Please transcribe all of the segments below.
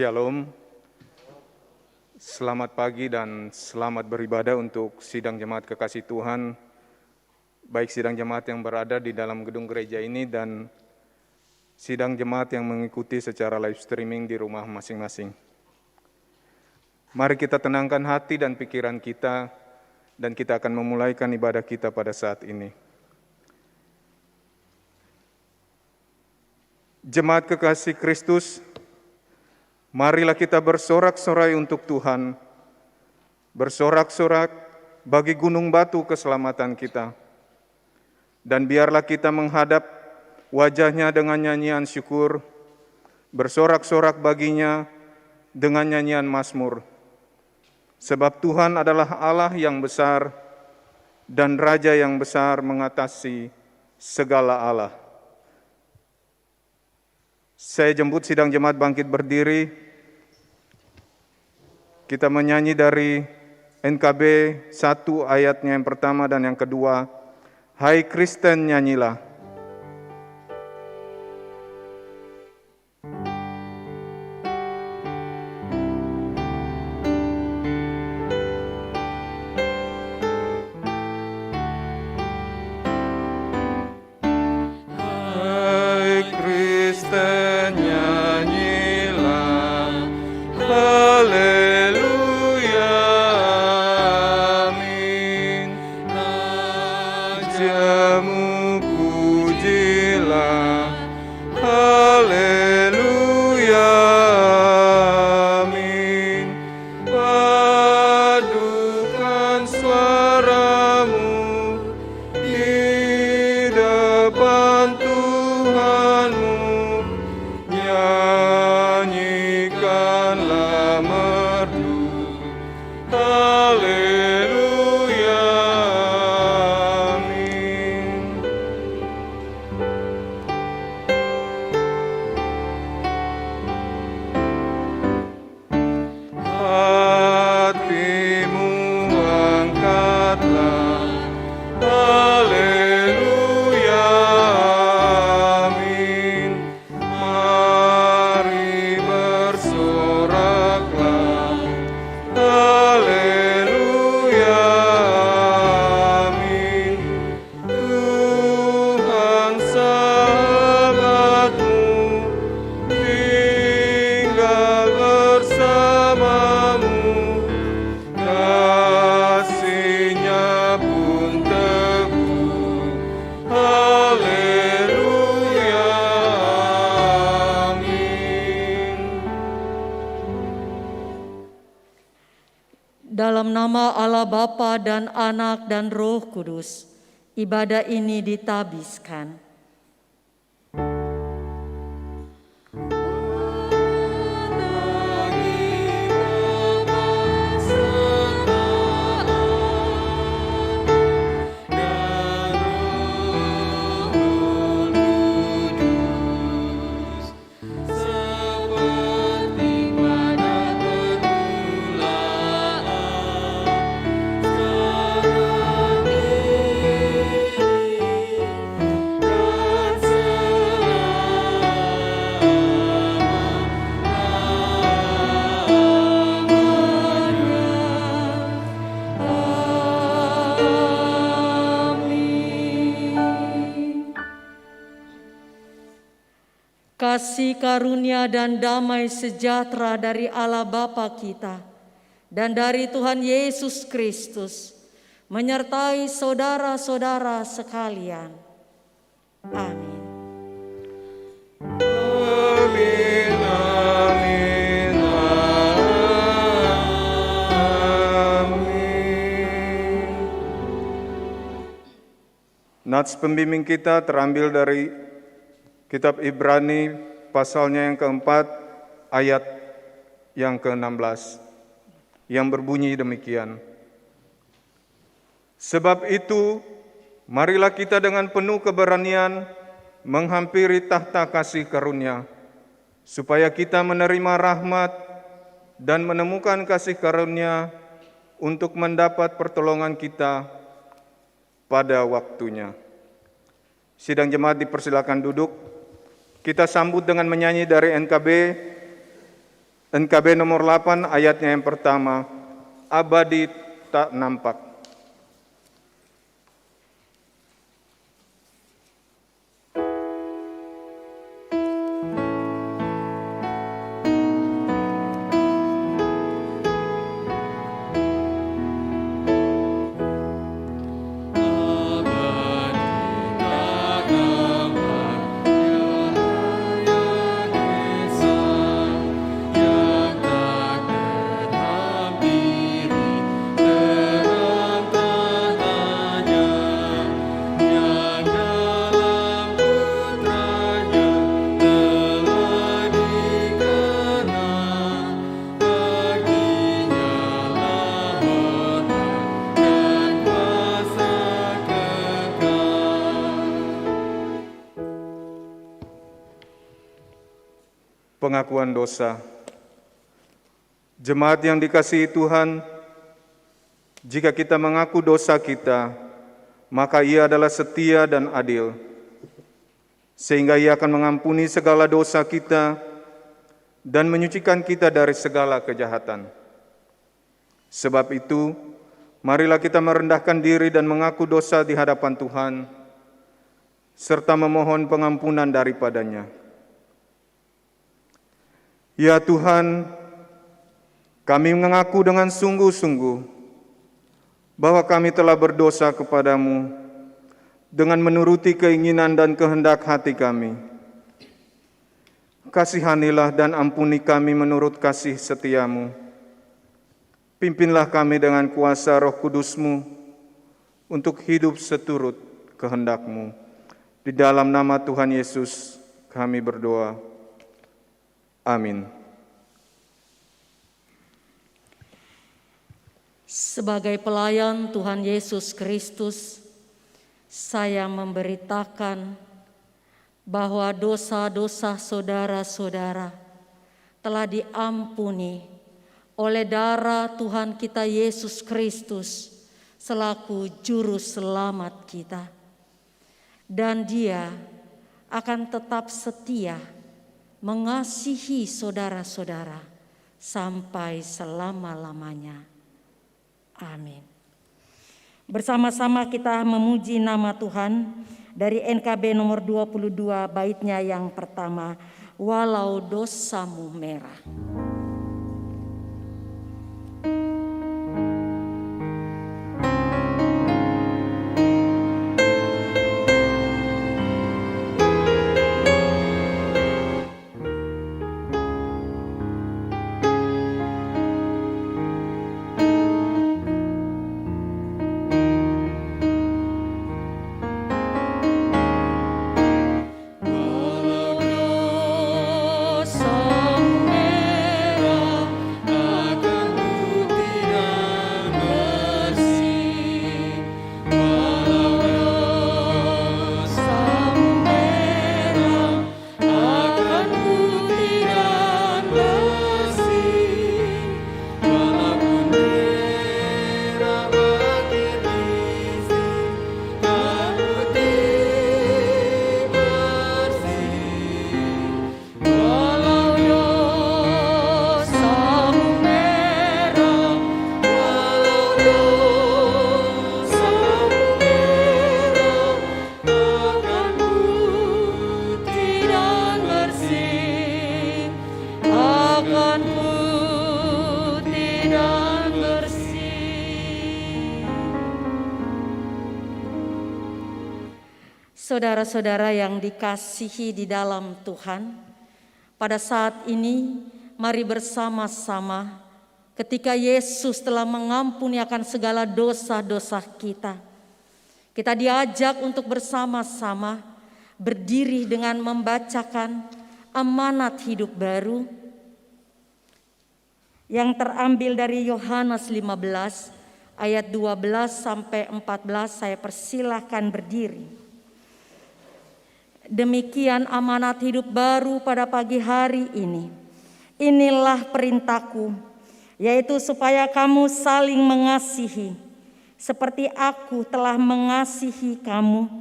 Shalom, selamat pagi dan selamat beribadah untuk sidang jemaat kekasih Tuhan, baik sidang jemaat yang berada di dalam gedung gereja ini dan sidang jemaat yang mengikuti secara live streaming di rumah masing-masing. Mari kita tenangkan hati dan pikiran kita dan kita akan memulaikan ibadah kita pada saat ini. Jemaat kekasih Kristus, marilah kita bersorak-sorai untuk Tuhan, bersorak-sorak bagi gunung batu keselamatan kita. Dan biarlah kita menghadap wajah-Nya dengan nyanyian syukur, bersorak-sorak baginya dengan nyanyian mazmur. Sebab Tuhan adalah Allah yang besar dan Raja yang besar mengatasi segala Allah. Saya jemput sidang jemaat bangkit berdiri. Kita menyanyi dari NKB 1 ayatnya yang pertama dan yang kedua. Hai Kristen nyanyilah. Dalam nama Allah Bapa dan Anak dan Roh Kudus, ibadah ini ditabiskan. Kasih karunia dan damai sejahtera dari Allah Bapa kita dan dari Tuhan Yesus Kristus menyertai saudara-saudara sekalian. Amin. Amin, amin, amin. Nats pembimbing kita terambil dari Kitab Ibrani pasalnya yang keempat ayat yang ke-16 yang berbunyi demikian. Sebab itu marilah kita dengan penuh keberanian menghampiri tahta kasih karunia supaya kita menerima rahmat dan menemukan kasih karunia untuk mendapat pertolongan kita pada waktunya. Sidang jemaat dipersilakan duduk. Kita sambut dengan menyanyi dari NKB NKB nomor 8 ayatnya yang pertama, abadi tak nampak. Pengakuan dosa. Jemaat yang dikasihi Tuhan, jika kita mengaku dosa kita, maka Ia adalah setia dan adil, sehingga Ia akan mengampuni segala dosa kita dan menyucikan kita dari segala kejahatan. Sebab itu, marilah kita merendahkan diri dan mengaku dosa di hadapan Tuhan, serta memohon pengampunan daripadanya. Ya Tuhan, kami mengaku dengan sungguh-sungguh bahwa kami telah berdosa kepadamu dengan menuruti keinginan dan kehendak hati kami. Kasihanilah dan ampuni kami menurut kasih setiamu. Pimpinlah kami dengan kuasa Roh Kudus-Mu untuk hidup seturut kehendak-Mu. Di dalam nama Tuhan Yesus kami berdoa. Amin. Sebagai pelayan Tuhan Yesus Kristus, saya memberitakan bahwa dosa-dosa saudara-saudara telah diampuni oleh darah Tuhan kita Yesus Kristus selaku juru selamat kita. Dan Dia akan tetap setia mengasihi saudara-saudara sampai selama-lamanya. Amin. Bersama-sama kita memuji nama Tuhan dari NKB nomor 22 baitnya yang pertama, walau dosamu merah. Saudara-saudara yang dikasihi di dalam Tuhan, pada saat ini mari bersama-sama ketika Yesus telah mengampuni akan segala dosa-dosa kita. Kita diajak untuk bersama-sama berdiri dengan membacakan amanat hidup baru yang terambil dari Yohanes 15 ayat 12 sampai 14. Saya persilahkan berdiri. Demikian amanat hidup baru pada pagi hari ini. Inilah perintahku, yaitu supaya kamu saling mengasihi, seperti aku telah mengasihi kamu.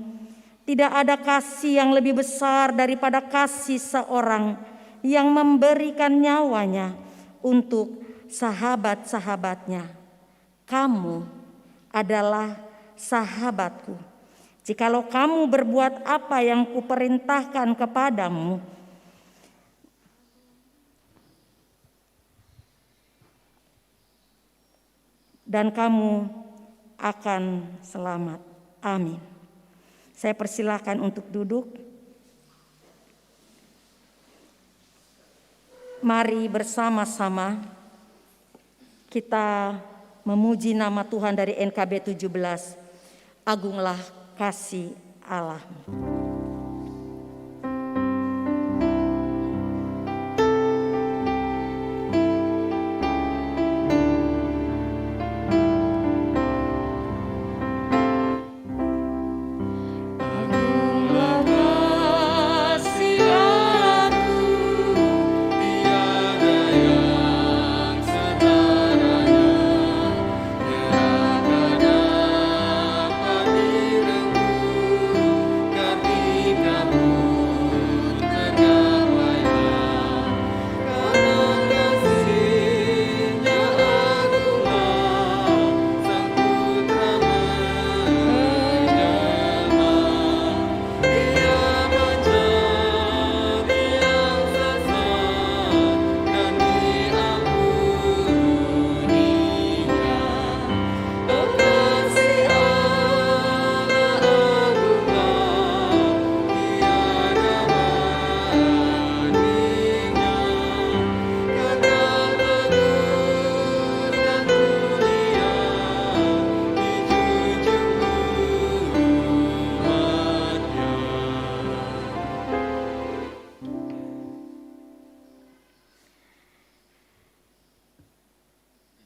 Tidak ada kasih yang lebih besar daripada kasih seorang yang memberikan nyawanya untuk sahabat-sahabatnya, "Kamu adalah sahabatku. Jikalau kamu berbuat apa yang kuperintahkan kepadamu, dan kamu akan selamat." Amin. Saya persilakan untuk duduk. Mari bersama-sama kita memuji nama Tuhan dari NKB 17. Agunglah kasih Allah.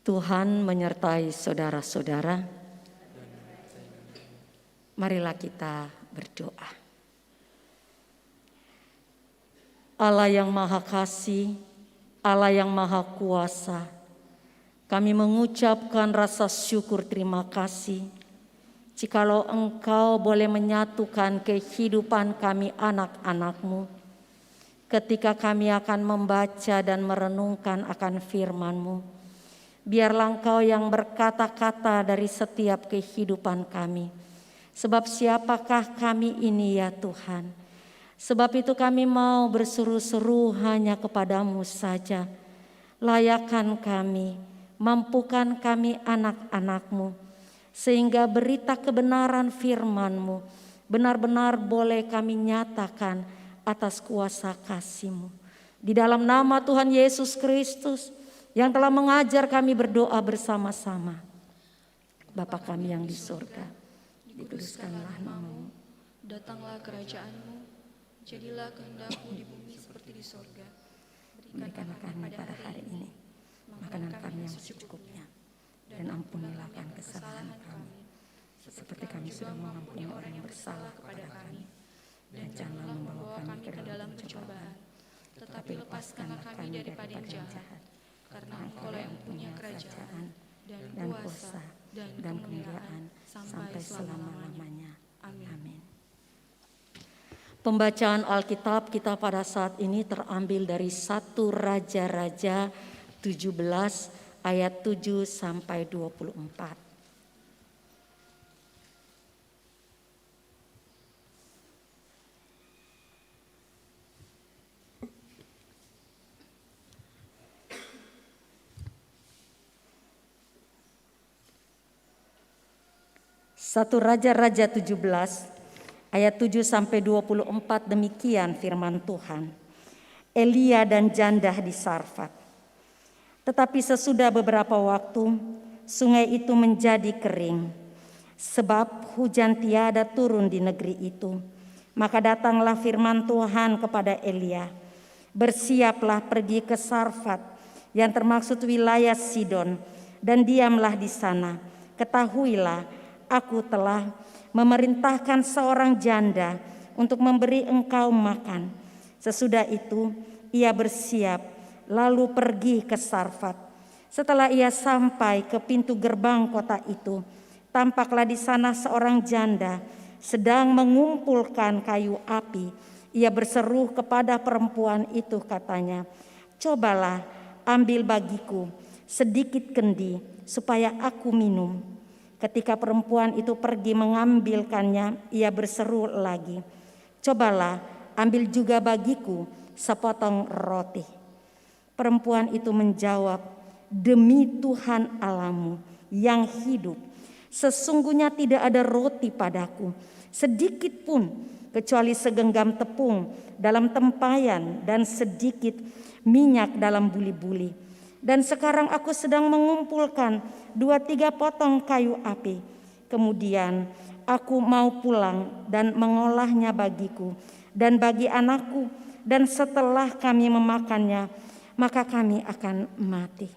Tuhan menyertai saudara-saudara. Marilah kita berdoa. Allah yang Maha Kasih, Allah yang Maha Kuasa, kami mengucapkan rasa syukur terima kasih jikalau Engkau boleh menyatukan kehidupan kami anak-anak-Mu ketika kami akan membaca dan merenungkan akan firman-Mu. Biarlah Engkau yang berkata-kata dari setiap kehidupan kami. Sebab siapakah kami ini ya Tuhan? Sebab itu kami mau berseru-seru hanya kepadamu saja. Layakkan kami, mampukan kami anak-anak-Mu, sehingga berita kebenaran firman-Mu benar-benar boleh kami nyatakan atas kuasa kasih-Mu. Di dalam nama Tuhan Yesus Kristus, yang telah mengajar kami berdoa bersama-sama. Bapa kami yang di surga, dikuduskanlah nama-Mu. Datanglah kerajaan-Mu, jadilah kehendak-Mu di bumi seperti di surga. Berikanlah kami pada hari ini makanan kami yang secukupnya, dan ampunilah kami kesalahan kami, seperti kami sudah mengampuni orang yang bersalah kepada kami. Dan janganlah membawa kami ke dalam pencobaan, tetapi lepaskanlah kami daripada yang jahat. Karena Engkau yang punya kerajaan dan kuasa dan kemuliaan sampai selama-lamanya. Amin. Pembacaan Alkitab kita pada saat ini terambil dari 1 Raja-Raja 17 ayat 7 sampai 24. Satu Raja-Raja 17 ayat 7 sampai 24, demikian firman Tuhan. Elia dan Jandah di Sarfat. Tetapi sesudah beberapa waktu sungai itu menjadi kering, sebab hujan tiada turun di negeri itu. Maka datanglah firman Tuhan kepada Elia, "Bersiaplah pergi ke Sarfat yang termaksud wilayah Sidon, dan diamlah di sana. Ketahuilah, aku telah memerintahkan seorang janda untuk memberi engkau makan." Sesudah itu ia bersiap lalu pergi ke Sarfat. Setelah ia sampai ke pintu gerbang kota itu, tampaklah di sana seorang janda sedang mengumpulkan kayu api. Ia berseru kepada perempuan itu, katanya, "Cobalah ambil bagiku sedikit kendi supaya aku minum." Ketika perempuan itu pergi mengambilkannya, ia berseru lagi, "Cobalah, ambil juga bagiku sepotong roti." Perempuan itu menjawab, "Demi Tuhan Allahmu yang hidup, sesungguhnya tidak ada roti padaku sedikit pun, kecuali segenggam tepung dalam tempayan dan sedikit minyak dalam buli-buli. Dan sekarang aku sedang mengumpulkan 2-3 potong kayu api. Kemudian aku mau pulang dan mengolahnya bagiku dan bagi anakku, dan setelah kami memakannya, maka kami akan mati."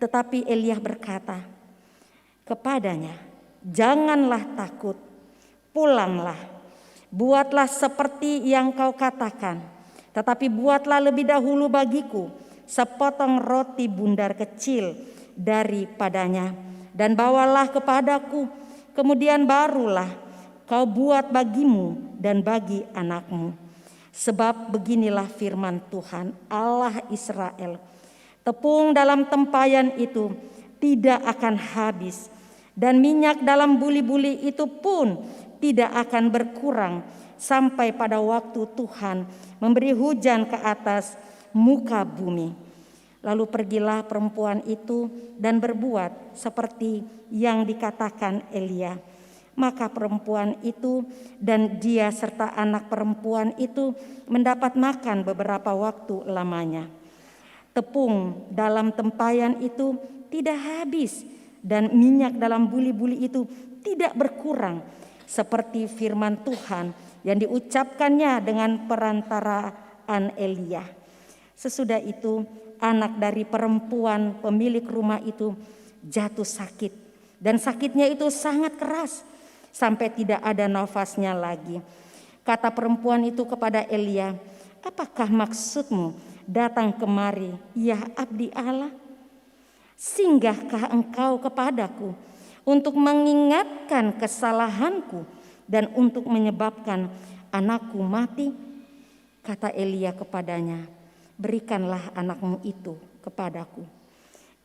Tetapi Elia berkata kepadanya, "Janganlah takut, pulanglah, buatlah seperti yang kau katakan. Tetapi buatlah lebih dahulu bagiku sepotong roti bundar kecil daripadanya, dan bawalah kepadaku. Kemudian barulah kau buat bagimu dan bagi anakmu. Sebab beginilah firman Tuhan Allah Israel, tepung dalam tempayan itu tidak akan habis, dan minyak dalam buli-buli itu pun tidak akan berkurang sampai pada waktu Tuhan memberi hujan ke atas muka bumi." Lalu pergilah perempuan itu dan berbuat seperti yang dikatakan Elia. Maka perempuan itu dan dia serta anak perempuan itu mendapat makan beberapa waktu lamanya. Tepung dalam tempayan itu tidak habis, dan minyak dalam buli-buli itu tidak berkurang, seperti firman Tuhan yang diucapkannya dengan perantaraan Elia. Sesudah itu anak dari perempuan pemilik rumah itu jatuh sakit, dan sakitnya itu sangat keras sampai tidak ada nafasnya lagi. Kata perempuan itu kepada Elia, "Apakah maksudmu datang kemari, ya abdi Allah? Singgahkah engkau kepadaku untuk mengingatkan kesalahanku dan untuk menyebabkan anakku mati?" Kata Elia kepadanya, "Berikanlah anakmu itu kepadaku."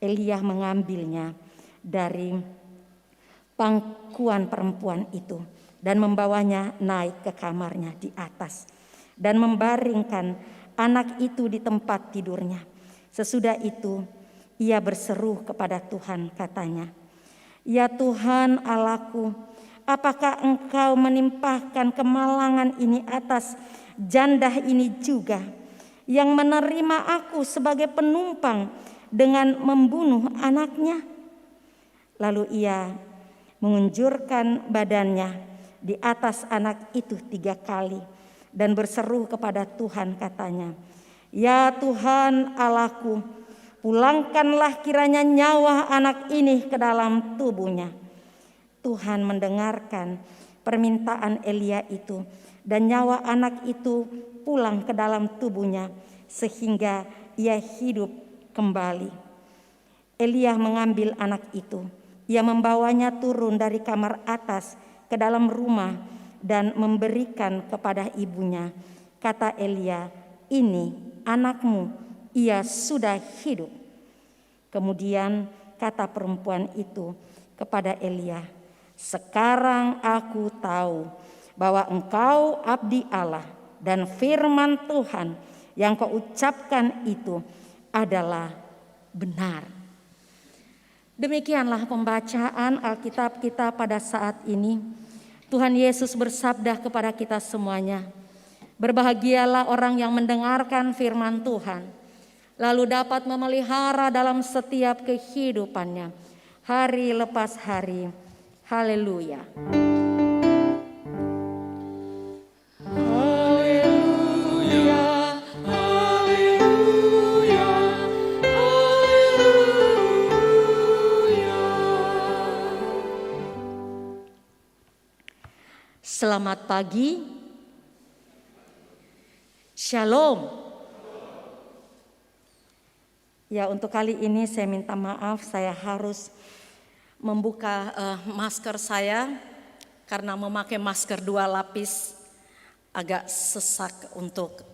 Elia mengambilnya dari pangkuan perempuan itu dan membawanya naik ke kamarnya di atas dan membaringkan anak itu di tempat tidurnya. Sesudah itu ia berseru kepada Tuhan, katanya, "Ya Tuhan Allahku, apakah engkau menimpahkan kemalangan ini atas janda ini juga, yang menerima aku sebagai penumpang dengan membunuh anaknya?" Lalu ia mengunjurkan badannya di atas anak itu 3 kali dan berseru kepada Tuhan, katanya, "Ya Tuhan Allahku, pulangkanlah kiranya nyawa anak ini ke dalam tubuhnya." Tuhan mendengarkan permintaan Elia itu, dan nyawa anak itu pulang ke dalam tubuhnya sehingga ia hidup kembali. Elia mengambil anak itu, ia membawanya turun dari kamar atas ke dalam rumah dan memberikan kepada ibunya. Kata Elia, "Ini anakmu, ia sudah hidup." Kemudian kata perempuan itu kepada Elia, "Sekarang aku tahu bahwa engkau abdi Allah, dan firman Tuhan yang kau ucapkan itu adalah benar." Demikianlah pembacaan Alkitab kita pada saat ini. Tuhan Yesus bersabda kepada kita semuanya, "Berbahagialah orang yang mendengarkan firman Tuhan, lalu dapat memelihara dalam setiap kehidupannya, hari lepas hari." Haleluya. Selamat pagi. Shalom. Ya, untuk kali ini saya minta maaf, saya harus membuka masker saya karena memakai masker 2 lapis agak sesak untuk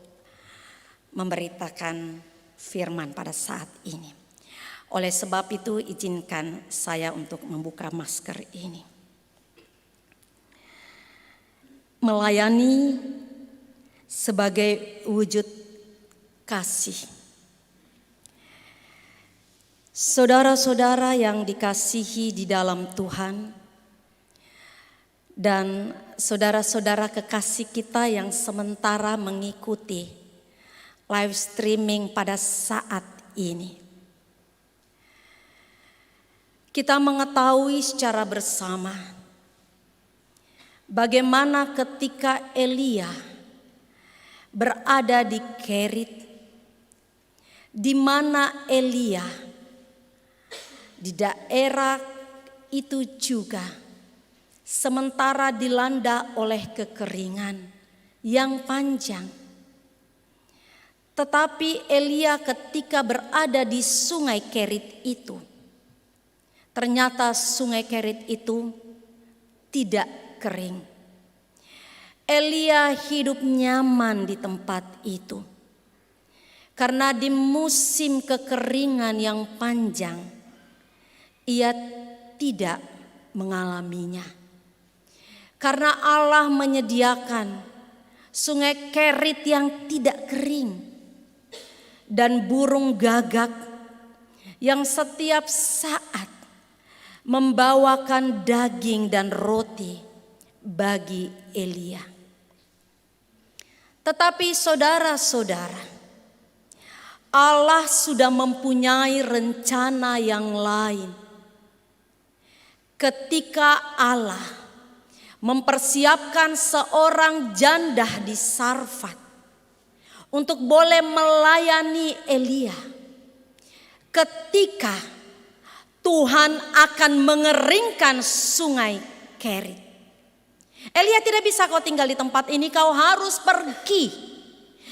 memberitakan firman pada saat ini. Oleh sebab itu izinkan saya untuk membuka masker ini. Melayani sebagai wujud kasih. Saudara-saudara yang dikasihi di dalam Tuhan, dan saudara-saudara kekasih kita yang sementara mengikuti live streaming pada saat ini. Kita mengetahui secara bersama bagaimana ketika Elia berada di Kerit, di mana Elia di daerah itu juga sementara dilanda oleh kekeringan yang panjang. Tetapi Elia ketika berada di sungai Kerit itu, ternyata sungai Kerit itu tidak kering. Elia hidup nyaman di tempat itu. Karena di musim kekeringan yang panjang, ia tidak mengalaminya. Karena Allah menyediakan sungai Kerit yang tidak kering. Dan burung gagak yang setiap saat membawakan daging dan roti bagi Elia. Tetapi saudara-saudara, Allah sudah mempunyai rencana yang lain. Ketika Allah mempersiapkan seorang janda di Sarfat untuk boleh melayani Elia, ketika Tuhan akan mengeringkan sungai Kerit. Elia, tidak bisa kau tinggal di tempat ini, kau harus pergi.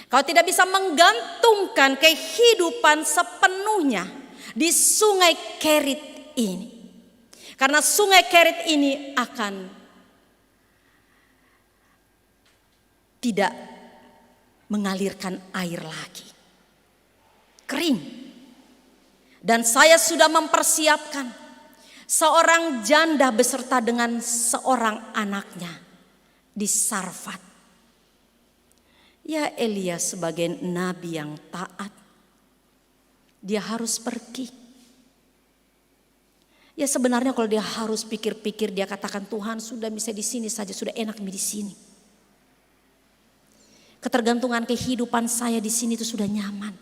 Kau tidak bisa menggantungkan kehidupan sepenuhnya di sungai Kerit ini. Karena sungai Kerit ini akan tidak mengalirkan air lagi. Kering. Dan saya sudah mempersiapkan seorang janda beserta dengan seorang anaknya di Sarfat. Ya, Elia sebagai nabi yang taat, dia harus pergi. Ya, sebenarnya kalau dia harus pikir-pikir, dia katakan, Tuhan sudah bisa di sini saja, sudah enak di sini. Ketergantungan kehidupan saya di sini itu sudah nyaman.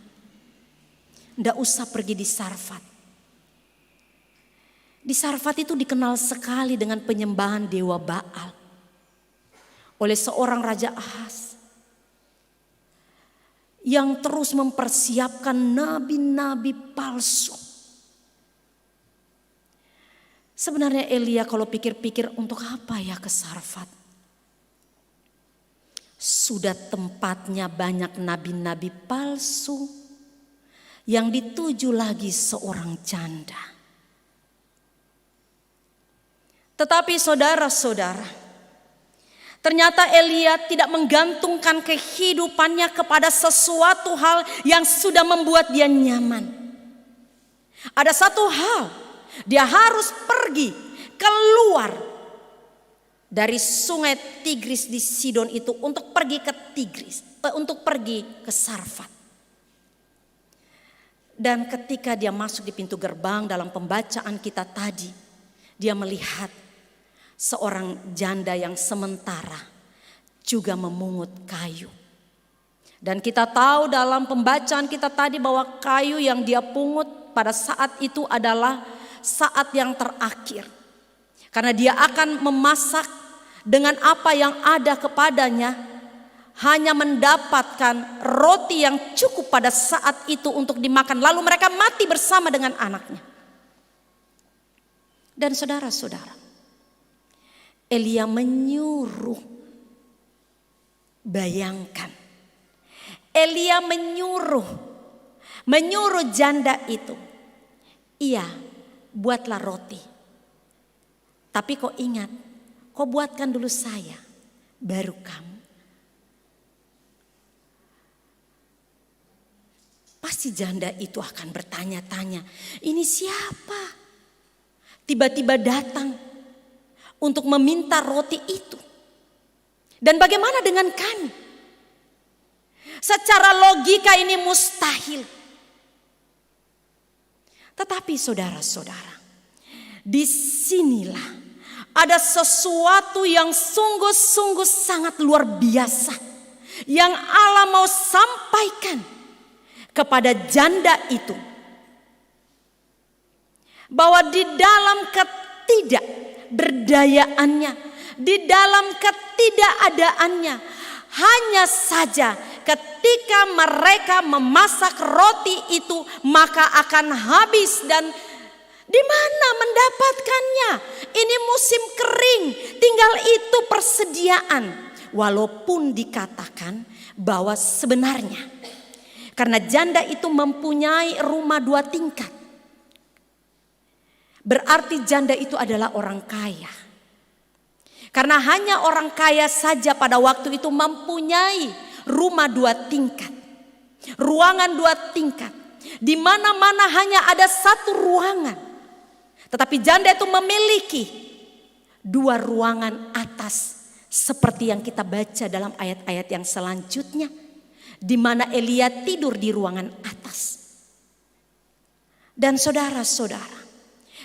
Nggak usah pergi di Sarfat. Di Sarfat itu dikenal sekali dengan penyembahan dewa Baal oleh seorang Raja Ahaz yang terus mempersiapkan nabi-nabi palsu. Sebenarnya Elia kalau pikir-pikir, untuk apa ya ke Sarfat? Sudah tempatnya banyak nabi-nabi palsu yang dituju lagi seorang janda. Tetapi saudara-saudara, ternyata Elia tidak menggantungkan kehidupannya kepada sesuatu hal yang sudah membuat dia nyaman. Ada satu hal, dia harus pergi keluar dari sungai Tigris di Sidon itu untuk pergi ke untuk pergi ke Sarfat. Dan ketika dia masuk di pintu gerbang dalam pembacaan kita tadi, dia melihat seorang janda yang sementara juga memungut kayu. Dan kita tahu dalam pembacaan kita tadi bahwa kayu yang dia pungut pada saat itu adalah saat yang terakhir. Karena dia akan memasak dengan apa yang ada kepadanya, hanya mendapatkan roti yang cukup pada saat itu untuk dimakan. Lalu mereka mati bersama dengan anaknya. Dan saudara-saudara, Elia menyuruh, bayangkan, Elia menyuruh janda itu, iya, buatlah roti. Tapi kau ingat, kau buatkan dulu saya, baru kamu. si janda itu akan bertanya-tanya, ini siapa? Tiba-tiba datang untuk meminta roti itu. Dan bagaimana dengan kami? Secara logika ini mustahil. Tetapi saudara-saudara, disinilah ada sesuatu yang sungguh-sungguh sangat luar biasa yang Allah mau sampaikan kepada janda itu. Bahwa di dalam ketidakberdayaannya, di dalam ketidakadaannya, hanya saja ketika mereka memasak roti itu maka akan habis. Dan di mana mendapatkannya? Ini musim kering, tinggal itu persediaan. Walaupun dikatakan bahwa sebenarnya karena janda itu mempunyai rumah 2 tingkat, berarti janda itu adalah orang kaya. Karena hanya orang kaya saja pada waktu itu mempunyai rumah 2 tingkat, ruangan 2 tingkat, di mana-mana hanya ada 1 ruangan. Tetapi janda itu memiliki 2 ruangan atas, seperti yang kita baca dalam ayat-ayat yang selanjutnya, di mana Elia tidur di ruangan atas. Dan saudara-saudara,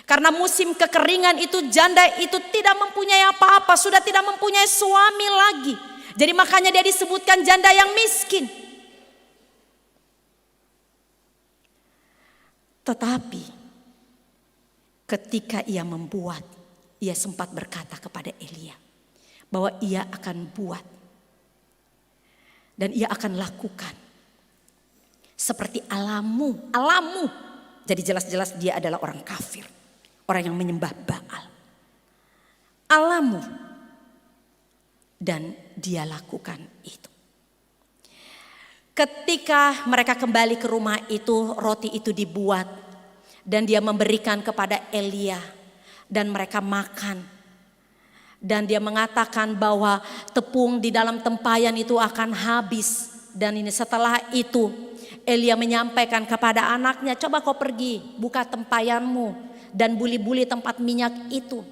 karena musim kekeringan itu janda itu tidak mempunyai apa-apa, sudah tidak mempunyai suami lagi. Jadi makanya dia disebutkan janda yang miskin. Tetapi ketika ia membuat, ia sempat berkata kepada Elia bahwa ia akan buat dan ia akan lakukan seperti alamu. Jadi jelas-jelas dia adalah orang kafir, orang yang menyembah Baal. Alamu. Dan dia lakukan itu. Ketika mereka kembali ke rumah itu, roti itu dibuat dan dia memberikan kepada Elia dan mereka makan. Dan dia mengatakan bahwa tepung di dalam tempayan itu akan habis. Dan ini setelah itu Elia menyampaikan kepada anaknya, coba kau pergi buka tempayanmu dan buli-buli tempat minyak itu.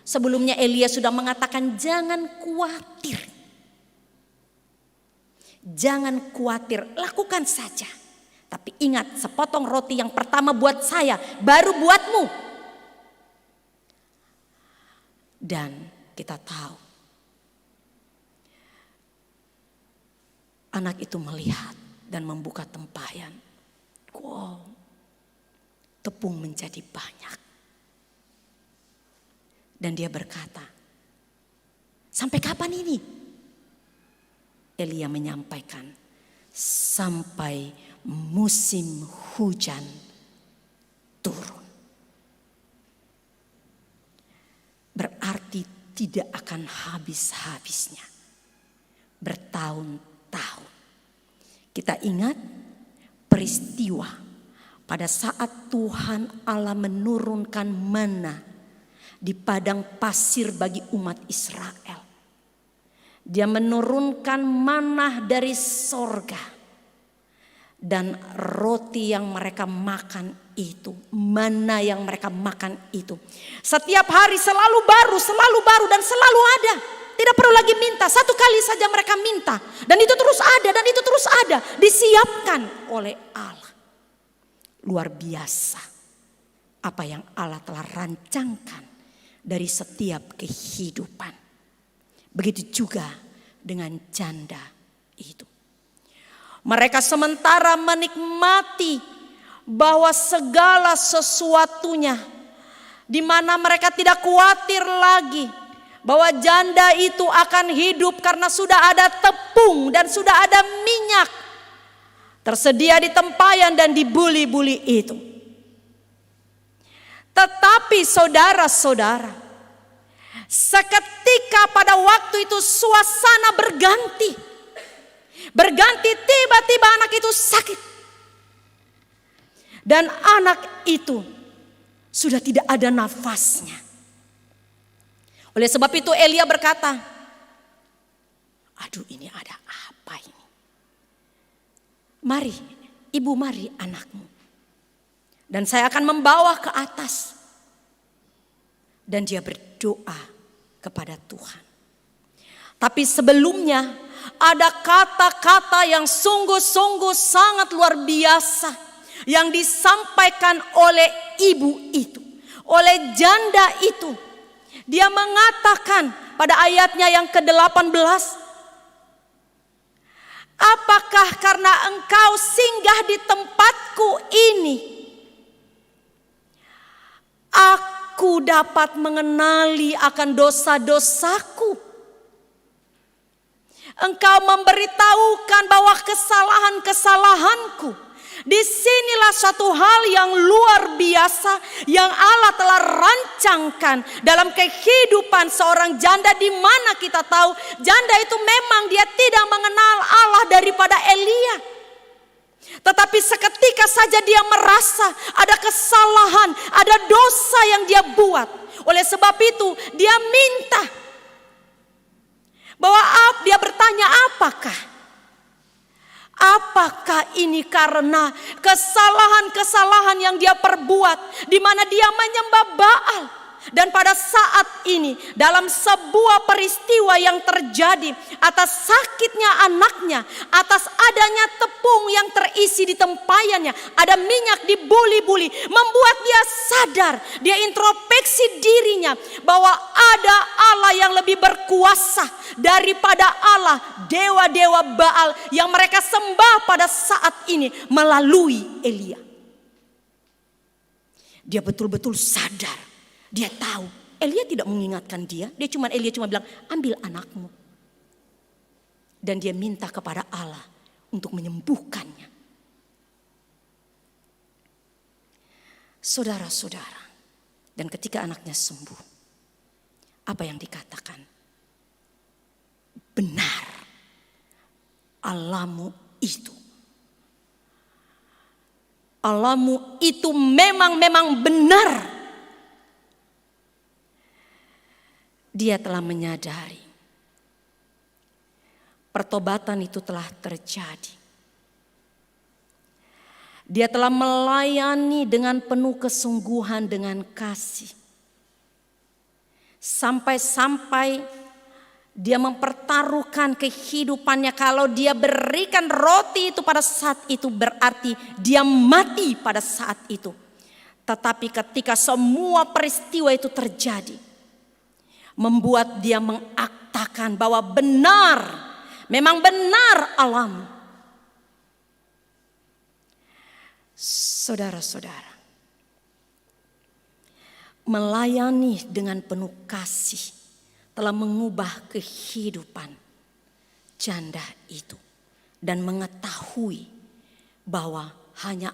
Sebelumnya Elia sudah mengatakan jangan khawatir. Jangan khawatir, lakukan saja. Tapi ingat, sepotong roti yang pertama buat saya, baru buatmu. Dan kita tahu anak itu melihat dan membuka tempayan. Wow, tepung menjadi banyak. Dan dia berkata, sampai kapan ini? Elia menyampaikan, sampai musim hujan turun. Berarti tidak akan habis-habisnya. Bertahun-tahun. Kita ingat peristiwa pada saat Tuhan Allah menurunkan mana di padang pasir bagi umat Israel. Dia menurunkan manah dari sorga. Dan roti yang mereka makan itu, mana yang mereka makan itu, setiap hari selalu baru dan selalu ada. Tidak perlu lagi minta, 1 kali saja mereka minta. Dan itu terus ada, dan itu terus ada. Disiapkan oleh Allah. Luar biasa apa yang Allah telah rancangkan dari setiap kehidupan. Begitu juga dengan janda itu. Mereka sementara menikmati bahwa segala sesuatunya, di mana mereka tidak khawatir lagi bahwa janda itu akan hidup karena sudah ada tepung dan sudah ada minyak tersedia di tempayan dan di buli-buli itu. Tetapi saudara-saudara, seketika pada waktu itu suasana berganti. Berganti, tiba-tiba anak itu sakit. Dan anak itu sudah tidak ada nafasnya. Oleh sebab itu Elia berkata, aduh ini ada apa ini? Mari Ibu Mari anakmu. Dan saya akan membawa ke atas. Dan dia berdoa kepada Tuhan. Tapi sebelumnya ada kata-kata yang sungguh-sungguh sangat luar biasa yang disampaikan oleh ibu itu, oleh janda itu. Dia mengatakan pada ayatnya yang ke-18, apakah karena engkau singgah di tempatku ini, aku dapat mengenali akan dosa-dosaku. Engkau memberitahukan bahwa kesalahan-kesalahanku. Disinilah suatu hal yang luar biasa yang Allah telah rancangkan dalam kehidupan seorang janda, di mana kita tahu janda itu memang dia tidak mengenal Allah daripada Elia. Tetapi seketika saja dia merasa ada kesalahan, ada dosa yang dia buat. Oleh sebab itu dia minta bahwa dia bertanya, apakah ini karena kesalahan-kesalahan yang dia perbuat, di mana dia menyembah Baal. Dan pada saat ini dalam sebuah peristiwa yang terjadi atas sakitnya anaknya, atas adanya tepung yang terisi di tempayannya, ada minyak di buli-buli, membuat dia sadar, dia introspeksi dirinya bahwa ada Allah yang lebih berkuasa daripada Allah dewa-dewa Baal yang mereka sembah pada saat ini melalui Elia. Dia betul-betul sadar. Dia tahu Elia tidak mengingatkan dia. Elia cuma bilang, ambil anakmu. Dan dia minta kepada Allah untuk menyembuhkannya. Saudara-saudara, dan ketika anaknya sembuh, apa yang dikatakan? Benar, Allahmu itu memang benar. Dia telah menyadari pertobatan itu telah terjadi. Dia telah melayani dengan penuh kesungguhan, dengan kasih. Sampai-sampai dia mempertaruhkan kehidupannya. Kalau dia berikan roti itu pada saat itu, berarti dia mati pada saat itu. Tetapi ketika semua peristiwa itu terjadi, membuat dia mengaktakan bahwa memang benar Allahmu. Saudara-saudara, melayani dengan penuh kasih telah mengubah kehidupan janda itu, dan mengetahui bahwa hanya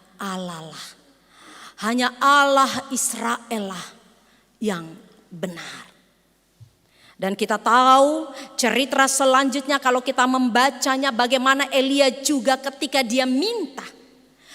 Allah Israel lah yang benar. Dan kita tahu cerita selanjutnya kalau kita membacanya, bagaimana Elia juga ketika dia minta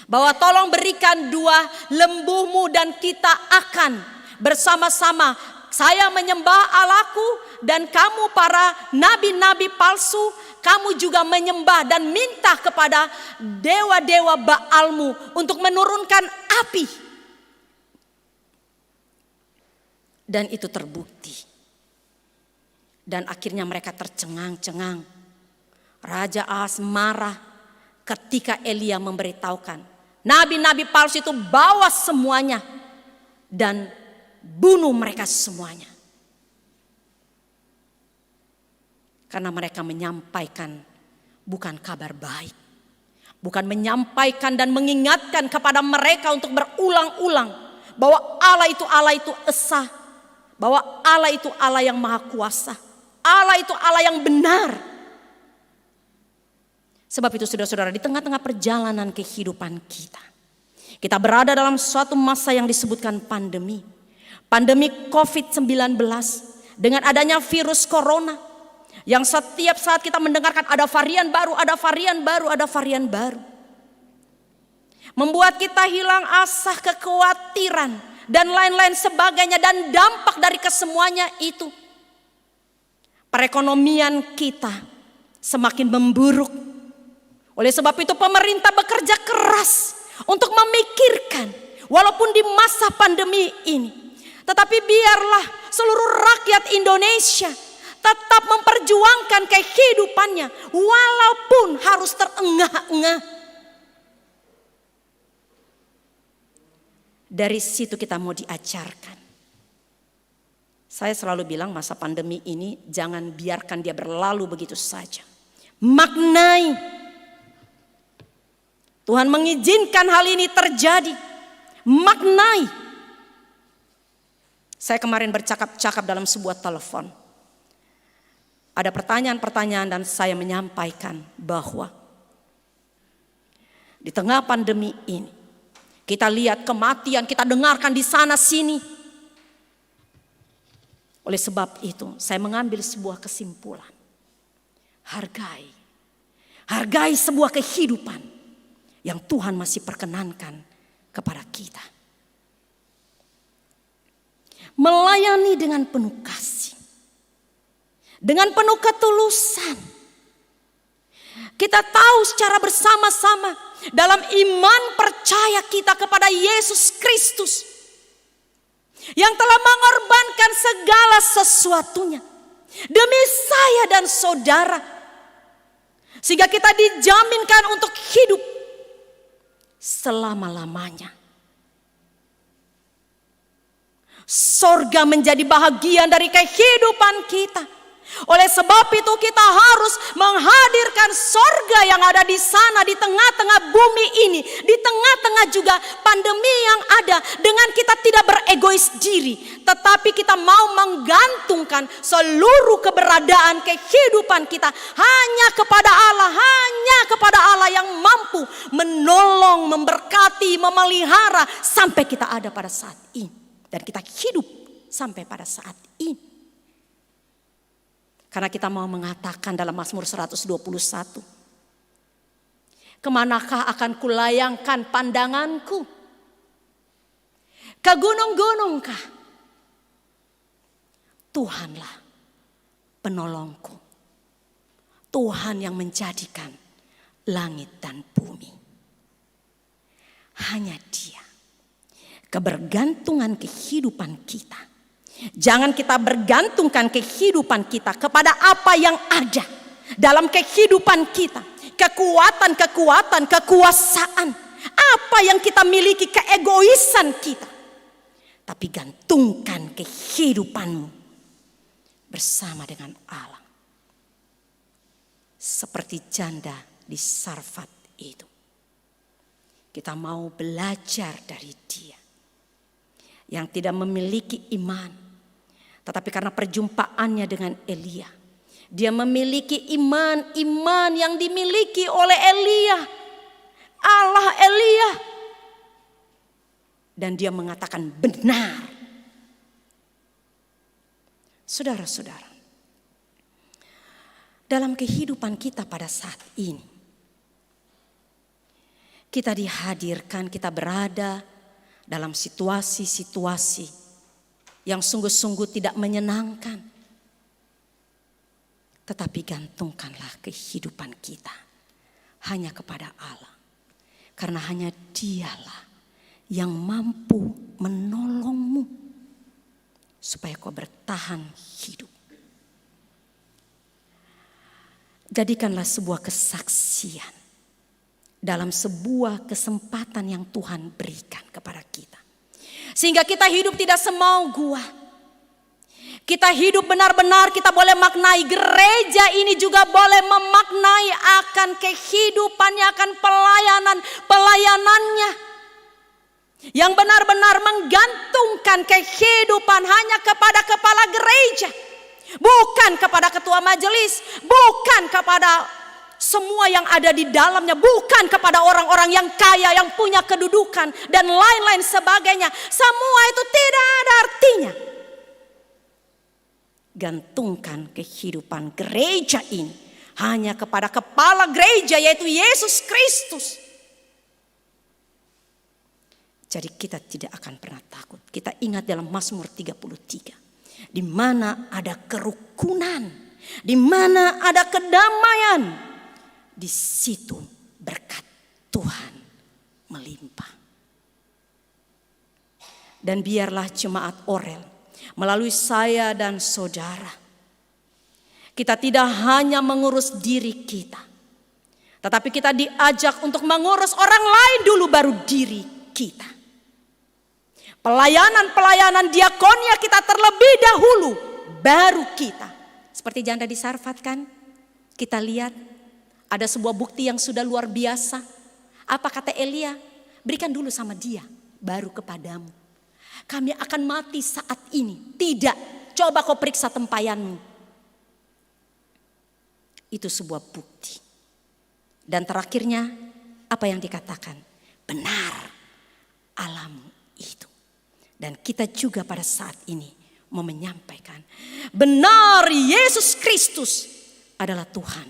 bahwa tolong berikan 2 lembumu dan kita akan bersama-sama, saya menyembah Allahku dan kamu para nabi-nabi palsu, kamu juga menyembah dan minta kepada dewa-dewa Baalmu untuk menurunkan api. Dan itu terbukti. Dan akhirnya mereka tercengang-cengang. Raja Ahaz marah ketika Elia memberitahukan, nabi-nabi palsu itu bawa semuanya dan bunuh mereka semuanya. Karena mereka menyampaikan bukan kabar baik. Bukan menyampaikan dan mengingatkan kepada mereka untuk berulang-ulang bahwa Allah itu esa. Bahwa Allah itu Allah yang maha kuasa. Allah itu Allah yang benar. Sebab itu saudara-saudara, di tengah-tengah perjalanan kehidupan kita berada dalam suatu masa yang disebutkan pandemi. Pandemi COVID-19 dengan adanya virus corona. Yang setiap saat kita mendengarkan ada varian baru, ada varian baru, ada varian baru. Membuat kita hilang asa, kekhawatiran dan lain-lain sebagainya. Dan dampak dari kesemuanya itu, perekonomian kita semakin memburuk. Oleh sebab itu pemerintah bekerja keras untuk memikirkan, walaupun di masa pandemi ini, tetapi biarlah seluruh rakyat Indonesia tetap memperjuangkan kehidupannya walaupun harus terengah-engah. Dari situ kita mau diajarkan. Saya selalu bilang masa pandemi ini jangan biarkan dia berlalu begitu saja. Maknai. Tuhan mengizinkan hal ini terjadi. Maknai. Saya kemarin bercakap-cakap dalam sebuah telepon. Ada pertanyaan-pertanyaan dan saya menyampaikan bahwa di tengah pandemi ini kita lihat kematian, kita dengarkan di sana sini. Oleh sebab itu saya mengambil sebuah kesimpulan. Hargai sebuah kehidupan yang Tuhan masih perkenankan kepada kita. Melayani dengan penuh kasih. Dengan penuh ketulusan. Kita tahu secara bersama-sama dalam iman percaya kita kepada Yesus Kristus yang telah mengorbankan segala sesuatunya demi saya dan saudara, sehingga kita dijaminkan untuk hidup selama-lamanya. Sorga menjadi bahagian dari kehidupan kita. Oleh sebab itu kita harus menghadirkan sorga yang ada di sana, di tengah-tengah bumi ini, di tengah-tengah juga pandemi yang ada, dengan kita tidak beregois diri, tetapi kita mau menggantungkan seluruh keberadaan kehidupan kita hanya kepada Allah yang mampu menolong, memberkati, memelihara sampai kita ada pada saat ini dan kita hidup sampai pada saat ini. Karena kita mau mengatakan dalam Mazmur 121. Kemanakah akan kulayangkan pandanganku? Ke gunung-gunungkah? Tuhanlah penolongku. Tuhan yang menjadikan langit dan bumi. Hanya Dia. Kebergantungan kehidupan kita. Jangan kita bergantungkan kehidupan kita kepada apa yang ada dalam kehidupan kita. Kekuatan, kekuasaan. Apa yang kita miliki, keegoisan kita. Tapi gantungkan kehidupanmu bersama dengan Allah. Seperti janda di Sarfat itu. Kita mau belajar dari dia. Yang tidak memiliki iman. Tetapi karena perjumpaannya dengan Elia, dia memiliki iman yang dimiliki oleh Elia, Allah Elia. Dan dia mengatakan benar. Saudara-saudara, dalam kehidupan kita pada saat ini, kita dihadirkan, kita berada dalam situasi-situasi yang sungguh-sungguh tidak menyenangkan. Tetapi gantungkanlah kehidupan kita hanya kepada Allah. Karena hanya Dialah yang mampu menolongmu supaya kau bertahan hidup. Jadikanlah sebuah kesaksian dalam sebuah kesempatan yang Tuhan berikan kepada kita. Sehingga kita hidup tidak semau gua. Kita hidup benar-benar kita boleh maknai. Gereja ini juga boleh memaknai akan kehidupannya, akan pelayanannya. Yang benar-benar menggantungkan kehidupan hanya kepada kepala gereja. Bukan kepada ketua majelis. Bukan kepada semua yang ada di dalamnya, bukan kepada orang-orang yang kaya, yang punya kedudukan dan lain-lain sebagainya. Semua itu tidak ada artinya. Gantungkan kehidupan gereja ini hanya kepada kepala gereja, yaitu Yesus Kristus. Jadi kita tidak akan pernah takut. Kita ingat dalam Mazmur 33, di mana ada kerukunan, di mana ada kedamaian, di situ Tuhan melimpah. Dan biarlah jemaat Orel melalui saya dan saudara, kita tidak hanya mengurus diri kita, tetapi kita diajak untuk mengurus orang lain dulu baru diri kita. Pelayanan-pelayanan diakonia kita terlebih dahulu, baru kita. Seperti janda di Sarfat kan, kita lihat ada sebuah bukti yang sudah luar biasa. Apa kata Elia? Berikan dulu sama dia, baru kepadamu. Kami akan mati saat ini. Tidak, coba kau periksa tempayanmu. Itu sebuah bukti. Dan terakhirnya apa yang dikatakan? Benar alam itu. Dan kita juga pada saat ini mau menyampaikan benar Yesus Kristus adalah Tuhan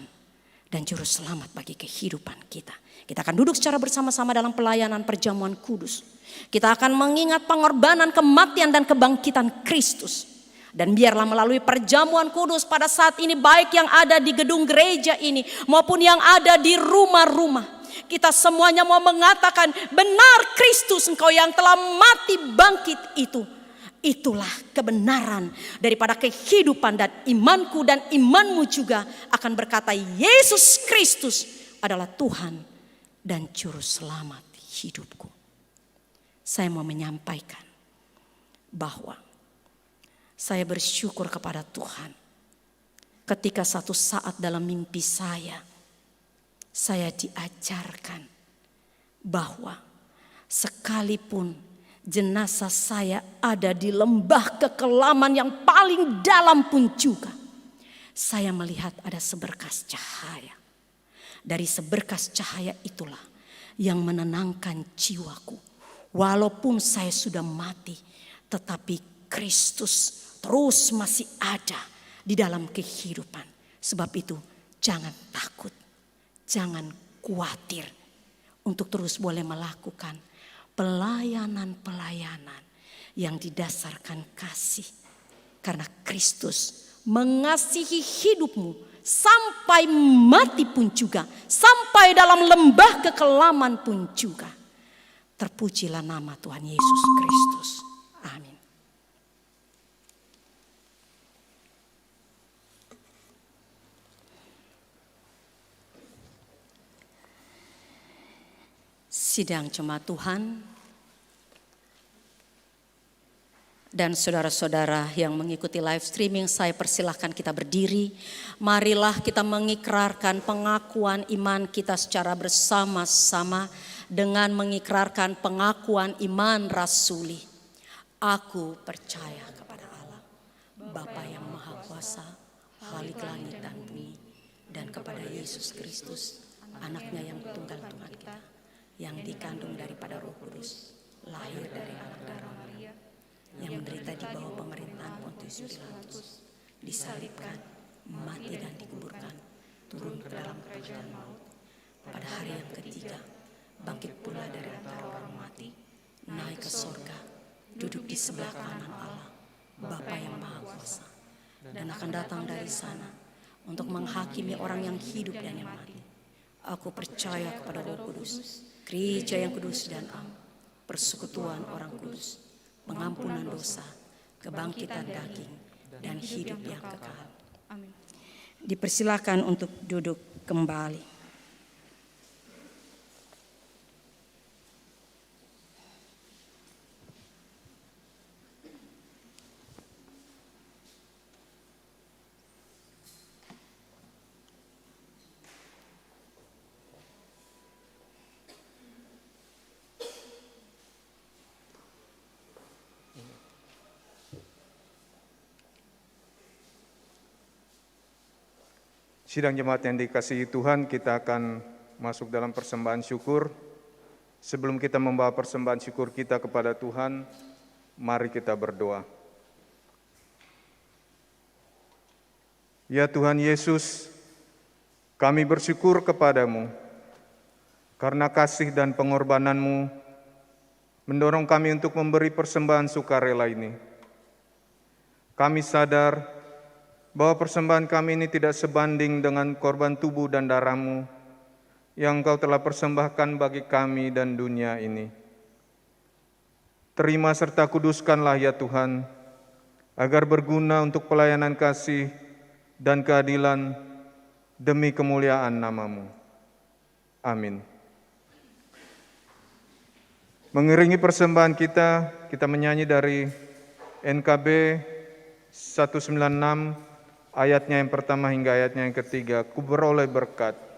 dan Juru Selamat bagi kehidupan kita. Kita akan duduk secara bersama-sama dalam pelayanan perjamuan kudus. Kita akan mengingat pengorbanan, kematian dan kebangkitan Kristus. Dan biarlah melalui perjamuan kudus pada saat ini, baik yang ada di gedung gereja ini maupun yang ada di rumah-rumah, kita semuanya mau mengatakan benar Kristus, Engkau yang telah mati bangkit itu. Itulah kebenaran daripada kehidupan, dan imanku dan imanmu juga akan berkata Yesus Kristus adalah Tuhan dan Juru Selamat hidupku. Saya mau menyampaikan bahwa saya bersyukur kepada Tuhan ketika satu saat dalam mimpi saya diajarkan bahwa sekalipun jenazah saya ada di lembah kekelaman yang paling dalam pun juga, saya melihat ada seberkas cahaya. Dari seberkas cahaya itulah yang menenangkan jiwaku. Walaupun saya sudah mati, tetapi Kristus terus masih ada di dalam kehidupan. Sebab itu jangan takut, jangan khawatir untuk terus boleh melakukan pelayanan-pelayanan yang didasarkan kasih. Karena Kristus mengasihi hidupmu sampai mati pun juga, sampai dalam lembah kekelaman pun juga. Terpujilah nama Tuhan Yesus Kristus. Amin. Sidang jemaat Tuhan dan saudara-saudara yang mengikuti live streaming, saya persilahkan kita berdiri. Marilah kita mengikrarkan pengakuan iman kita secara bersama-sama dengan mengikrarkan pengakuan iman rasuli. Aku percaya kepada Allah, Bapa yang Maha Kuasa, Khalik langit dan bumi, dan kepada Yesus Kristus, anaknya yang tunggal Tuhan kita, yang dikandung daripada Roh Kudus, lahir dari anak darah Maria, yang menderita di bawah pemerintahan Pontius Pilatus, disalibkan, mati dan dikuburkan, turun ke dalam kerajaan maut. Pada hari yang ketiga, bangkit pula dari antara orang mati, naik ke sorga, duduk di sebelah kanan Allah, Bapa yang Maha Kuasa, dan akan datang dari sana untuk menghakimi orang yang hidup dan yang mati. Aku percaya kepada Roh Kudus, Gereja yang kudus dan am, persekutuan orang kudus, pengampunan dosa, kebangkitan daging, dan hidup yang kekal. Amin. Dipersilakan untuk duduk kembali. Sidang jemaat yang dikasihi Tuhan, kita akan masuk dalam persembahan syukur. Sebelum kita membawa persembahan syukur kita kepada Tuhan, mari kita berdoa. Ya Tuhan Yesus, kami bersyukur kepadamu karena kasih dan pengorbanan-Mu mendorong kami untuk memberi persembahan sukarela ini. Kami sadar bahwa persembahan kami ini tidak sebanding dengan korban tubuh dan darah-Mu yang Engkau telah persembahkan bagi kami dan dunia ini. Terima serta kuduskanlah ya Tuhan, agar berguna untuk pelayanan kasih dan keadilan demi kemuliaan nama-Mu. Amin. Mengiringi persembahan kita menyanyi dari NKB 196 ayatnya yang pertama hingga ayatnya yang ketiga, Ku beroleh berkat.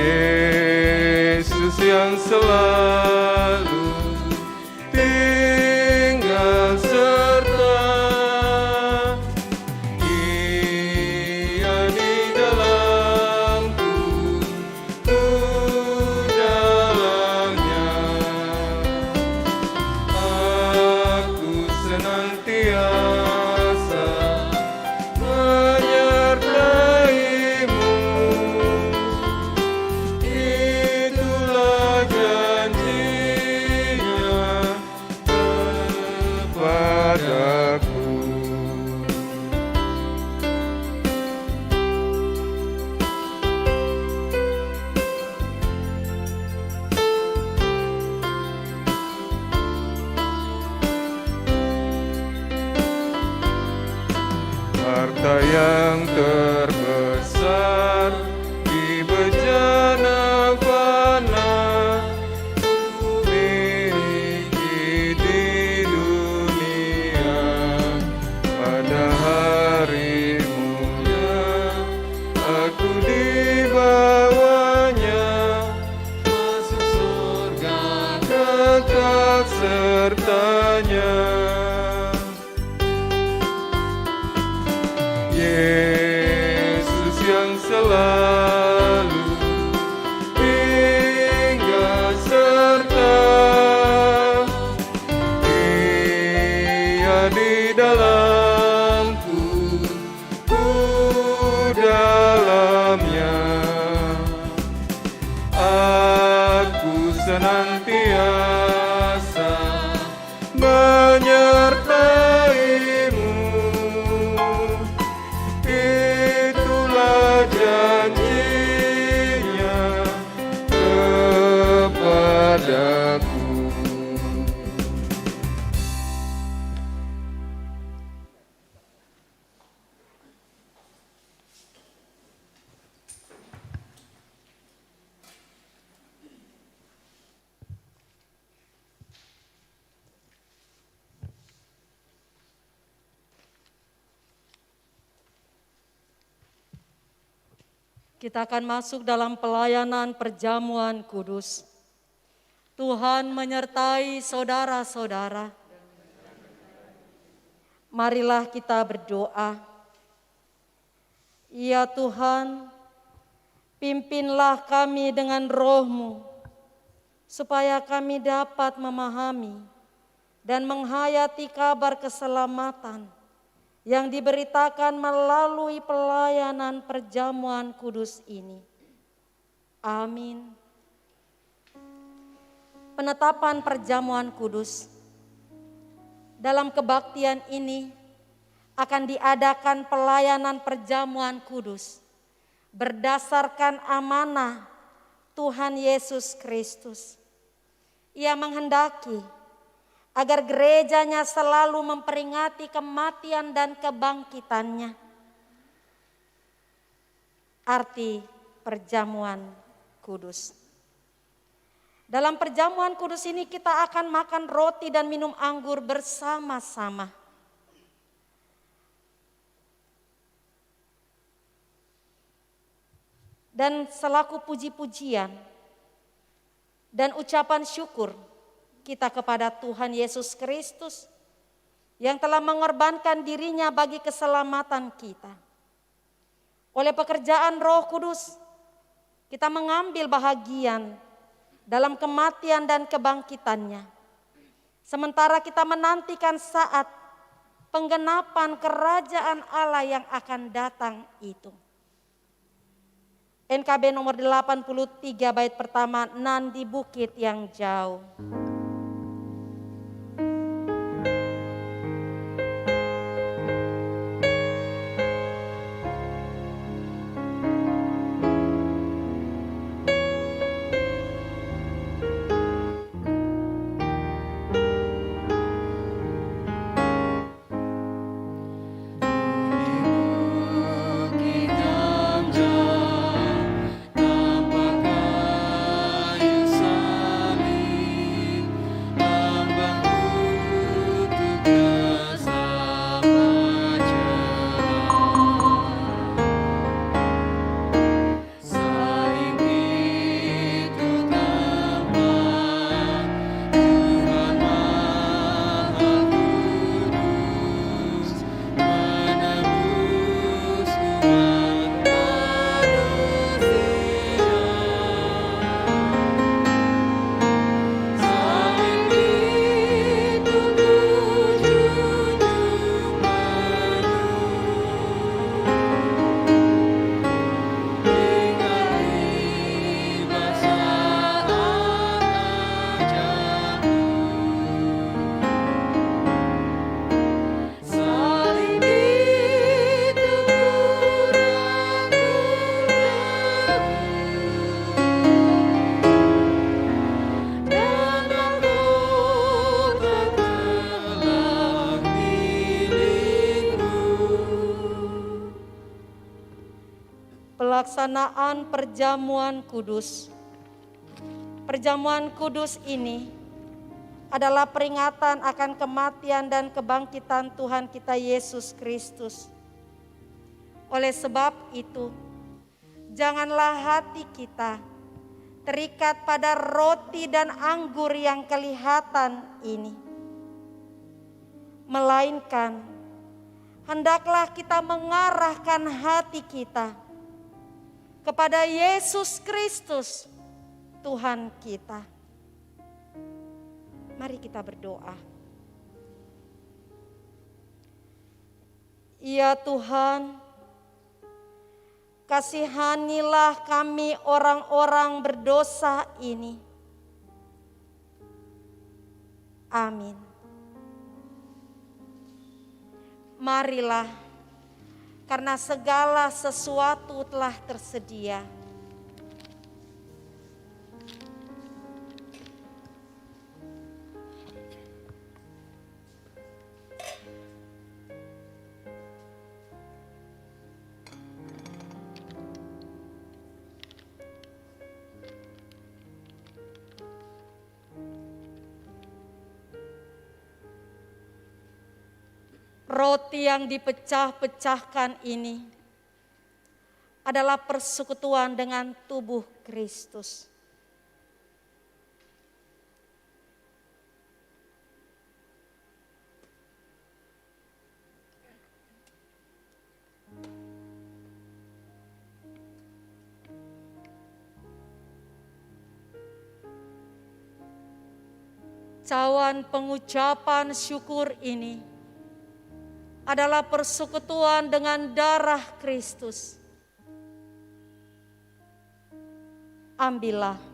Yesus yang selalu tinggal serta Dia di dalamku, ku dalamnya. Aku senantiasa menyertai-Mu. Itulah janjinya kepadaku. Harta yang terbesar di bejana fana ku miliki di dunia. Pada hari mulia aku dibawanya, masuk surga kekal sertanya. Yesus yang selalu tinggal serta Dia di dalamku, ku dalamnya. Aku senantiasa menyertai-Mu. Itulah janjinya Kita akan masuk dalam pelayanan perjamuan kudus. Tuhan menyertai saudara-saudara. Marilah kita berdoa. Ya Tuhan, pimpinlah kami dengan roh-Mu, supaya kami dapat memahami dan menghayati kabar keselamatan yang diberitakan melalui pelayanan perjamuan kudus ini. Amin. Penetapan perjamuan kudus. Dalam kebaktian ini akan diadakan pelayanan perjamuan kudus berdasarkan amanah Tuhan Yesus Kristus. Ia menghendaki agar gerejanya selalu memperingati kematian dan kebangkitannya. Arti perjamuan kudus. Dalam perjamuan kudus ini kita akan makan roti dan minum anggur bersama-sama. Dan selaku puji-pujian dan ucapan syukur kita kepada Tuhan Yesus Kristus yang telah mengorbankan dirinya bagi keselamatan kita. Oleh pekerjaan Roh Kudus, kita mengambil bahagian dalam kematian dan kebangkitannya. Sementara kita menantikan saat penggenapan kerajaan Allah yang akan datang itu. NKB nomor 83 bait pertama, nan di bukit yang jauh. Pelaksanaan perjamuan kudus. Perjamuan kudus ini adalah peringatan akan kematian dan kebangkitan Tuhan kita Yesus Kristus. Oleh sebab itu, janganlah hati kita terikat pada roti dan anggur yang kelihatan ini. Melainkan, hendaklah kita mengarahkan hati kita kepada Yesus Kristus, Tuhan kita. Mari kita berdoa. Ya Tuhan, kasihanilah kami orang-orang berdosa ini. Amin. Marilah, karena segala sesuatu telah tersedia. Roti yang dipecah-pecahkan ini adalah persekutuan dengan tubuh Kristus. Cawan pengucapan syukur ini adalah persekutuan dengan darah Kristus. Ambillah.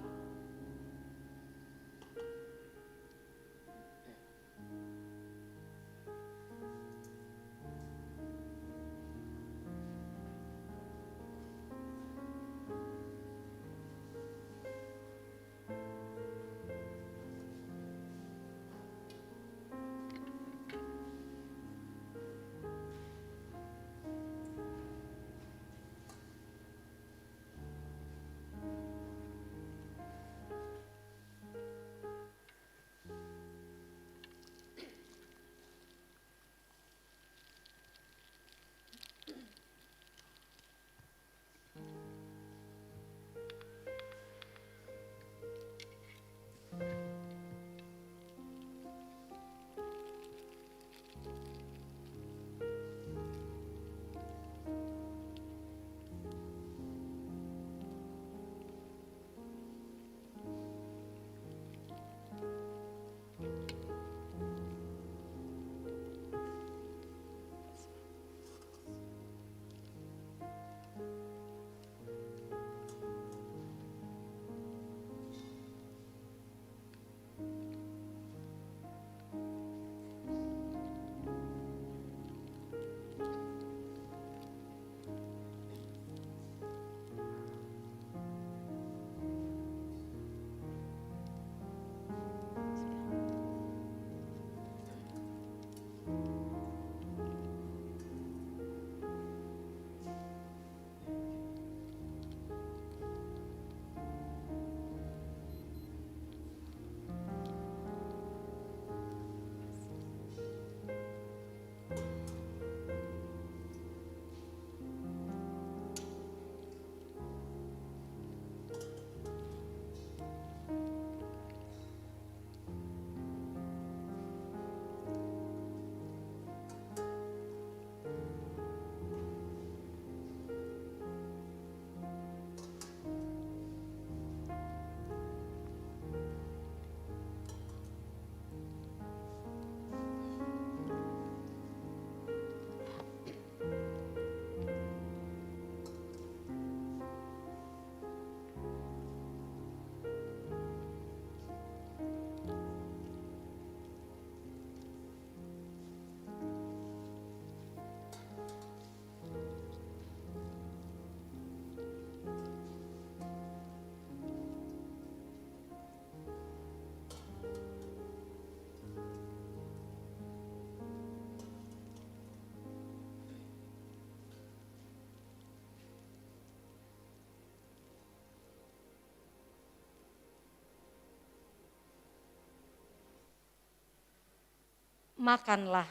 Makanlah.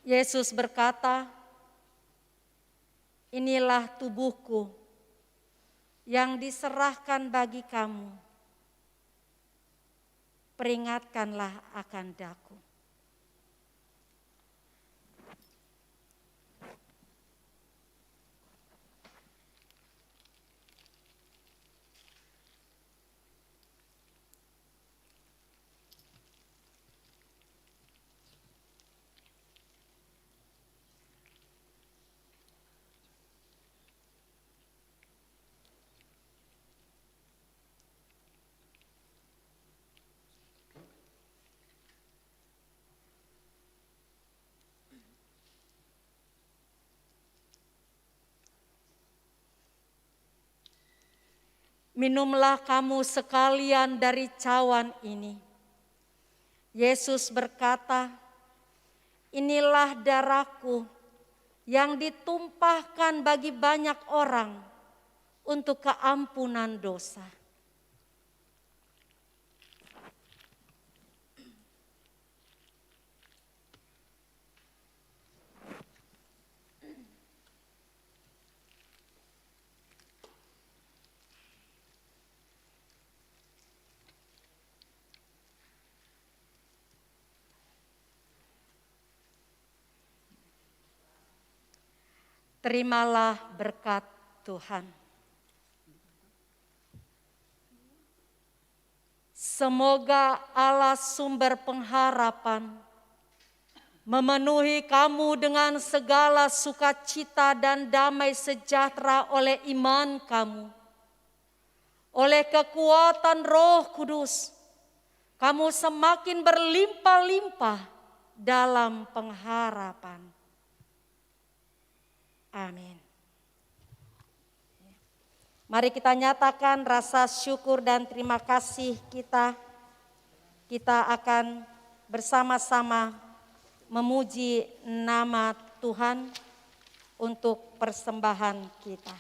Yesus berkata, inilah tubuhku yang diserahkan bagi kamu. Peringatkanlah akan daku. Minumlah kamu sekalian dari cawan ini. Yesus berkata, inilah darahku yang ditumpahkan bagi banyak orang untuk keampunan dosa. Terimalah berkat Tuhan. Semoga Allah sumber pengharapan memenuhi kamu dengan segala sukacita dan damai sejahtera oleh iman kamu. Oleh kekuatan Roh Kudus, kamu semakin berlimpah-limpah dalam pengharapan. Amin. Mari kita nyatakan rasa syukur dan terima kasih kita. Kita akan bersama-sama memuji nama Tuhan untuk persembahan kita.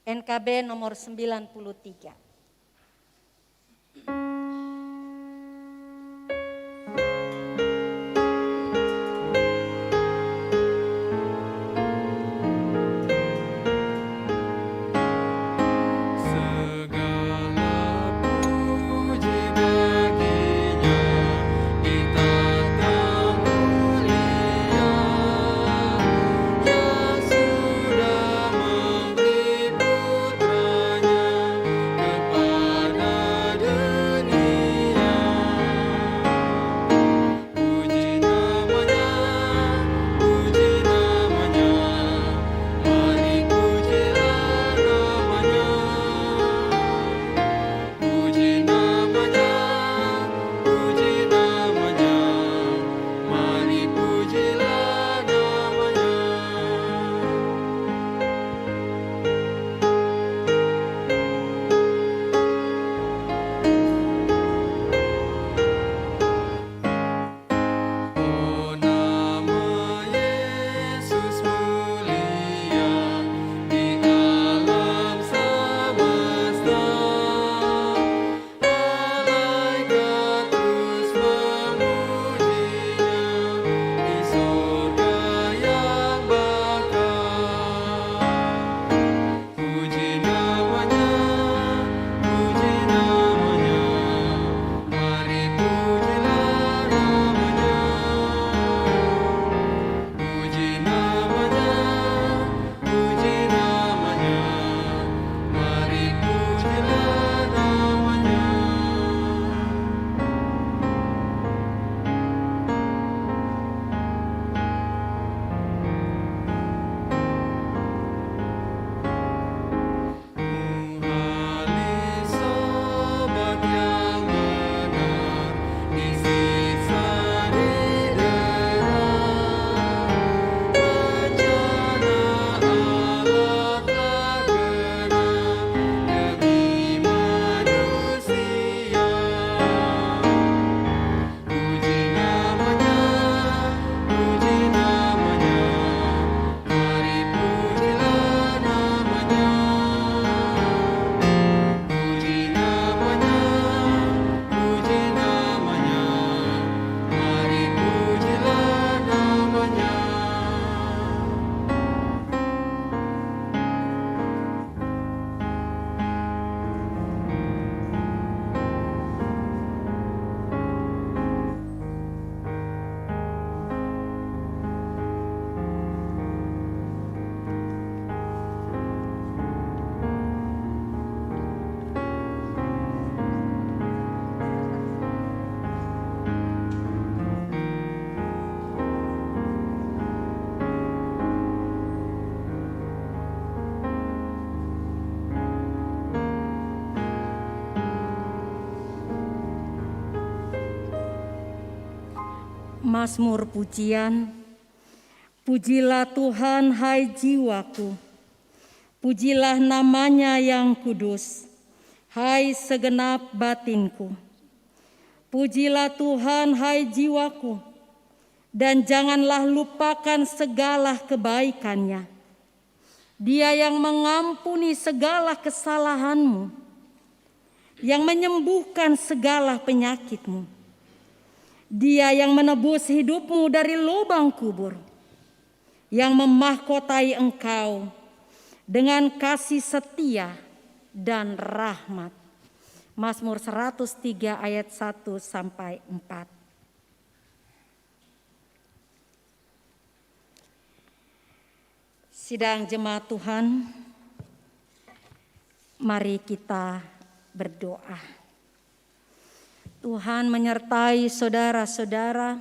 NKB nomor 93. Mazmur pujian. Pujilah Tuhan hai jiwaku, pujilah namanya yang kudus, hai segenap batinku. Pujilah Tuhan hai jiwaku, dan janganlah lupakan segala kebaikannya. Dia yang mengampuni segala kesalahanmu, yang menyembuhkan segala penyakitmu. Dia yang menebus hidupmu dari lubang kubur, yang memahkotai engkau dengan kasih setia dan rahmat. Mazmur 103 ayat 1 sampai 4. Sidang jemaat Tuhan, mari kita berdoa. Tuhan menyertai saudara-saudara.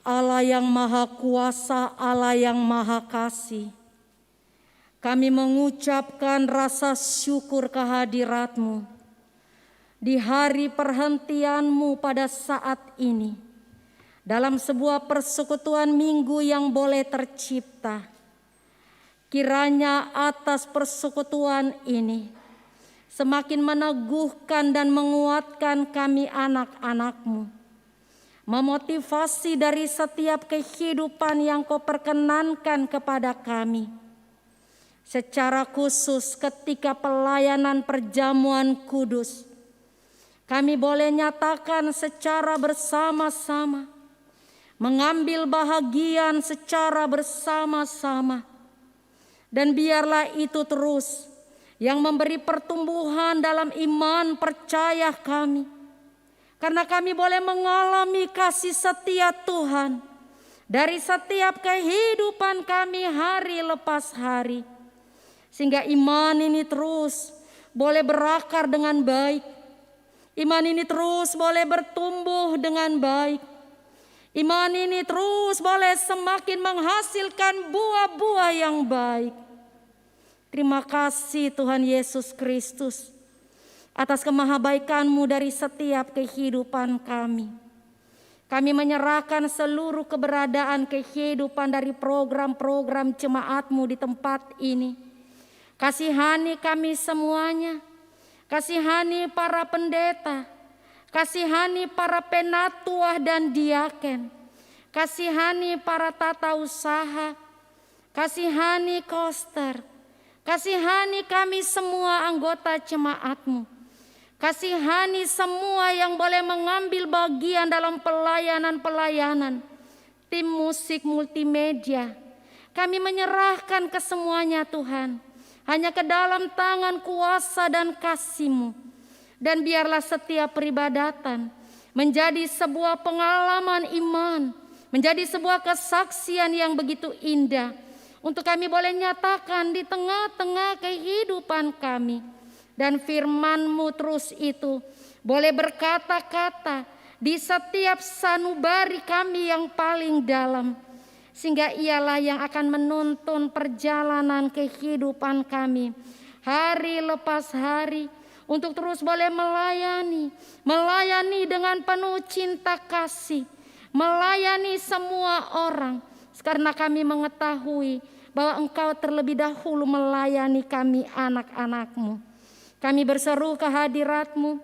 Allah yang Maha Kuasa, Allah yang Maha Kasih, kami mengucapkan rasa syukur kehadirat-Mu di hari perhentian-Mu pada saat ini, dalam sebuah persekutuan minggu yang boleh tercipta. Kiranya atas persekutuan ini semakin meneguhkan dan menguatkan kami anak-anak-Mu, memotivasi dari setiap kehidupan yang Kau perkenankan kepada kami. Secara khusus ketika pelayanan perjamuan kudus, kami boleh nyatakan secara bersama-sama, mengambil bahagian secara bersama-sama. Dan biarlah itu terus yang memberi pertumbuhan dalam iman percaya kami. Karena kami boleh mengalami kasih setia Tuhan dari setiap kehidupan kami hari lepas hari. Sehingga iman ini terus boleh berakar dengan baik. Iman ini terus boleh bertumbuh dengan baik. Iman ini terus boleh semakin menghasilkan buah-buah yang baik. Terima kasih Tuhan Yesus Kristus atas kemahabaikan-Mu dari setiap kehidupan kami. Kami menyerahkan seluruh keberadaan kehidupan dari program-program jemaat-Mu di tempat ini. Kasihani kami semuanya. Kasihani para pendeta. Kasihani para penatua dan diaken. Kasihani para tata usaha. Kasihani koster. Kasihani kami semua anggota jemaat-Mu. Kasihani semua yang boleh mengambil bagian dalam pelayanan-pelayanan. Tim musik multimedia. Kami menyerahkan ke semuanya Tuhan. Hanya ke dalam tangan kuasa dan kasih-Mu. Dan biarlah setiap peribadatan menjadi sebuah pengalaman iman. Menjadi sebuah kesaksian yang begitu indah. Untuk kami boleh nyatakan di tengah-tengah kehidupan kami. Dan firman-Mu terus itu boleh berkata-kata di setiap sanubari kami yang paling dalam. Sehingga ialah yang akan menuntun perjalanan kehidupan kami hari lepas hari. Untuk terus boleh melayani. Melayani dengan penuh cinta kasih. Melayani semua orang. Karena kami mengetahui bahwa Engkau terlebih dahulu melayani kami anak-anak-Mu. Kami berseru kehadirat-Mu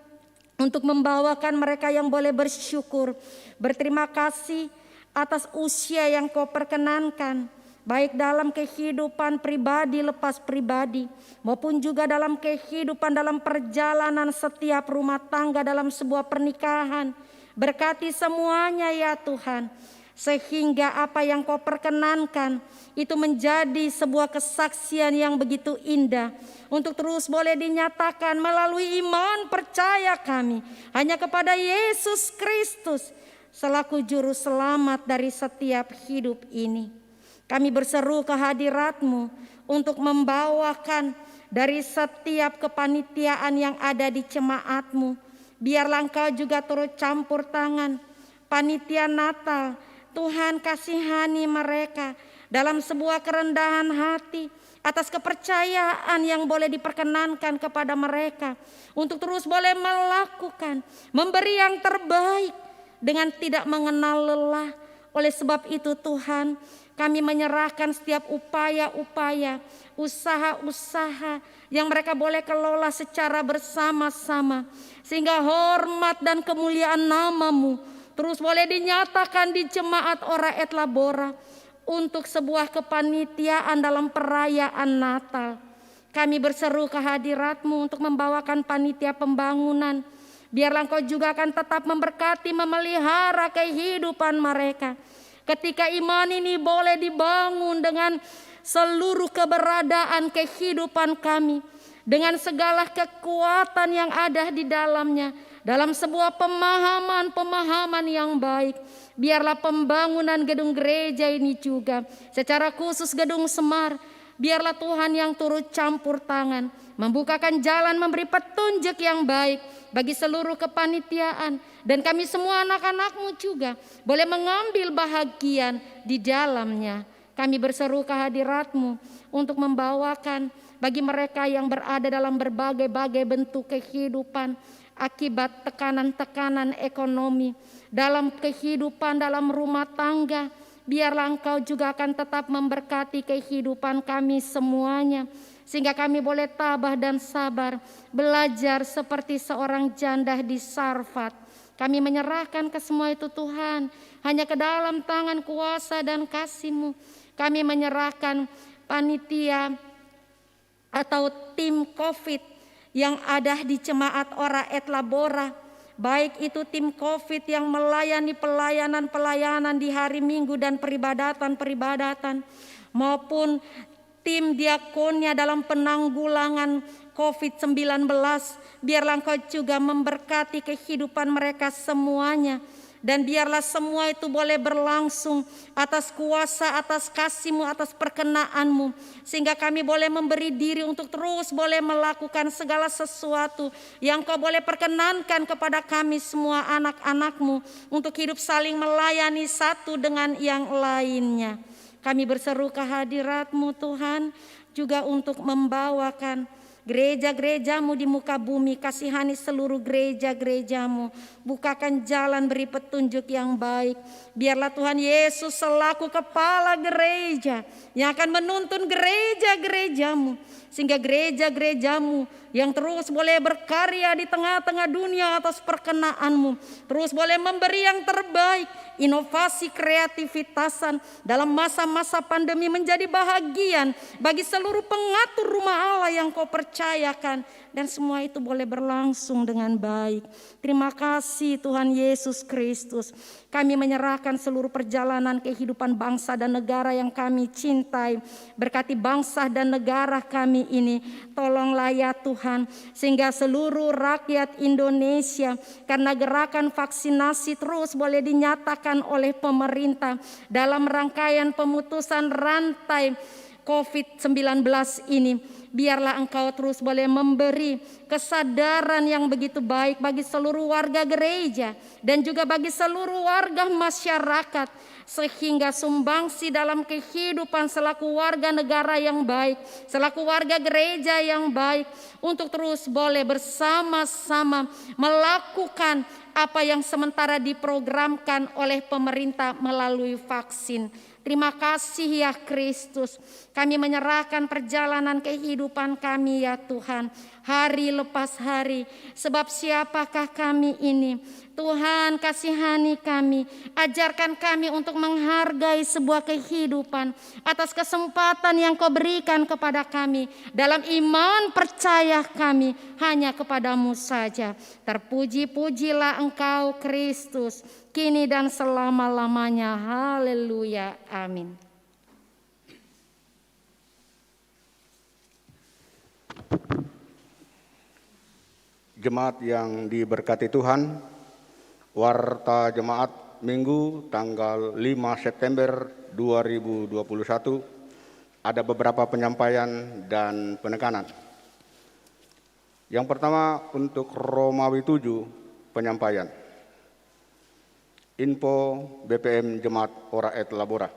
untuk membawakan mereka yang boleh bersyukur, berterima kasih atas usia yang Kau perkenankan, baik dalam kehidupan pribadi lepas pribadi, maupun juga dalam kehidupan dalam perjalanan setiap rumah tangga dalam sebuah pernikahan. Berkati semuanya ya Tuhan, sehingga apa yang Kau perkenankan itu menjadi sebuah kesaksian yang begitu indah untuk terus boleh dinyatakan melalui iman percaya kami hanya kepada Yesus Kristus selaku juru selamat dari setiap hidup ini. Kami berseru kehadirat-Mu untuk membawakan dari setiap kepanitiaan yang ada di jemaat-Mu. Biarlah Engkau juga turut campur tangan panitia Natal. Tuhan kasihani mereka dalam sebuah kerendahan hati atas kepercayaan yang boleh diperkenankan kepada mereka untuk terus boleh melakukan, memberi yang terbaik dengan tidak mengenal lelah. Oleh sebab itu Tuhan, kami menyerahkan setiap upaya-upaya, usaha-usaha yang mereka boleh kelola secara bersama-sama sehingga hormat dan kemuliaan nama-Mu terus boleh dinyatakan di jemaat Ora et Labora untuk sebuah kepanitiaan dalam perayaan Natal. Kami berseru kehadirat-Mu untuk membawakan panitia pembangunan. Biarlah Engkau juga akan tetap memberkati, memelihara kehidupan mereka. Ketika iman ini boleh dibangun dengan seluruh keberadaan kehidupan kami dengan segala kekuatan yang ada di dalamnya dalam sebuah pemahaman yang baik. Biarlah pembangunan gedung gereja ini juga, secara khusus gedung Semar, biarlah Tuhan yang turut campur tangan, membukakan jalan, memberi petunjuk yang baik bagi seluruh kepanitiaan. Dan kami semua anak-anak-Mu juga boleh mengambil bahagian di dalamnya. Kami berseru kehadirat-Mu untuk membawakan bagi mereka yang berada dalam berbagai-bagai bentuk kehidupan akibat tekanan-tekanan ekonomi dalam kehidupan, dalam rumah tangga. Biarlah Engkau juga akan tetap memberkati kehidupan kami semuanya, sehingga kami boleh tabah dan sabar, belajar seperti seorang janda di Sarfat. Kami menyerahkan ke semua itu Tuhan, hanya ke dalam tangan kuasa dan kasih-Mu. Kami menyerahkan panitia atau tim COVID yang ada di Jemaat Ora et Labora, baik itu tim COVID yang melayani pelayanan di hari Minggu dan peribadatan, maupun tim diakonnya dalam penanggulangan COVID-19. Biarlah Engkau juga memberkati kehidupan mereka semuanya. Dan biarlah semua itu boleh berlangsung atas kuasa, atas kasih-Mu, atas perkenan-Mu. Sehingga kami boleh memberi diri untuk terus boleh melakukan segala sesuatu yang Kau boleh perkenankan kepada kami semua anak-anak-Mu. Untuk hidup saling melayani satu dengan yang lainnya. Kami berseru kehadirat-Mu Tuhan, juga untuk membawakan gereja-gereja-Mu di muka bumi. Kasihani seluruh gereja-gereja-Mu. Bukakan jalan, beri petunjuk yang baik. Biarlah Tuhan Yesus selaku kepala gereja yang akan menuntun gereja-gereja-Mu, sehingga gereja-gereja-Mu yang terus boleh berkarya di tengah-tengah dunia atas perkenan-Mu, terus boleh memberi yang terbaik, inovasi kreativitasan dalam masa-masa pandemi menjadi bahagian bagi seluruh pengatur rumah Allah yang Kau percayakan, dan semua itu boleh berlangsung dengan baik. Terima kasih Tuhan Yesus Kristus. Kami menyerahkan seluruh perjalanan kehidupan bangsa dan negara yang kami cintai. Berkati bangsa dan negara kami ini. Tolonglah ya Tuhan, sehingga seluruh rakyat Indonesia, karena gerakan vaksinasi terus boleh dinyatakan oleh pemerintah dalam rangkaian pemutusan rantai COVID-19 ini. Biarlah Engkau terus boleh memberi kesadaran yang begitu baik bagi seluruh warga gereja dan juga bagi seluruh warga masyarakat, sehingga sumbangsi dalam kehidupan selaku warga negara yang baik, selaku warga gereja yang baik, untuk terus boleh bersama-sama melakukan apa yang sementara diprogramkan oleh pemerintah melalui vaksin. Terima kasih ya Kristus. Kami menyerahkan perjalanan kehidupan kami ya Tuhan, hari lepas hari. Sebab siapakah kami ini? Tuhan, kasihani kami, ajarkan kami untuk menghargai sebuah kehidupan atas kesempatan yang Kau berikan kepada kami. Dalam iman percaya kami hanya kepadamu saja. Terpuji-pujilah Engkau Kristus, kini dan selama-lamanya. Haleluya. Amin. Jemaat yang diberkati Tuhan, Warta Jemaat Minggu tanggal 5 September 2021, ada beberapa penyampaian dan penekanan. Yang pertama untuk Romawi 7 penyampaian. Info BPM Jemaat Ora et Labora.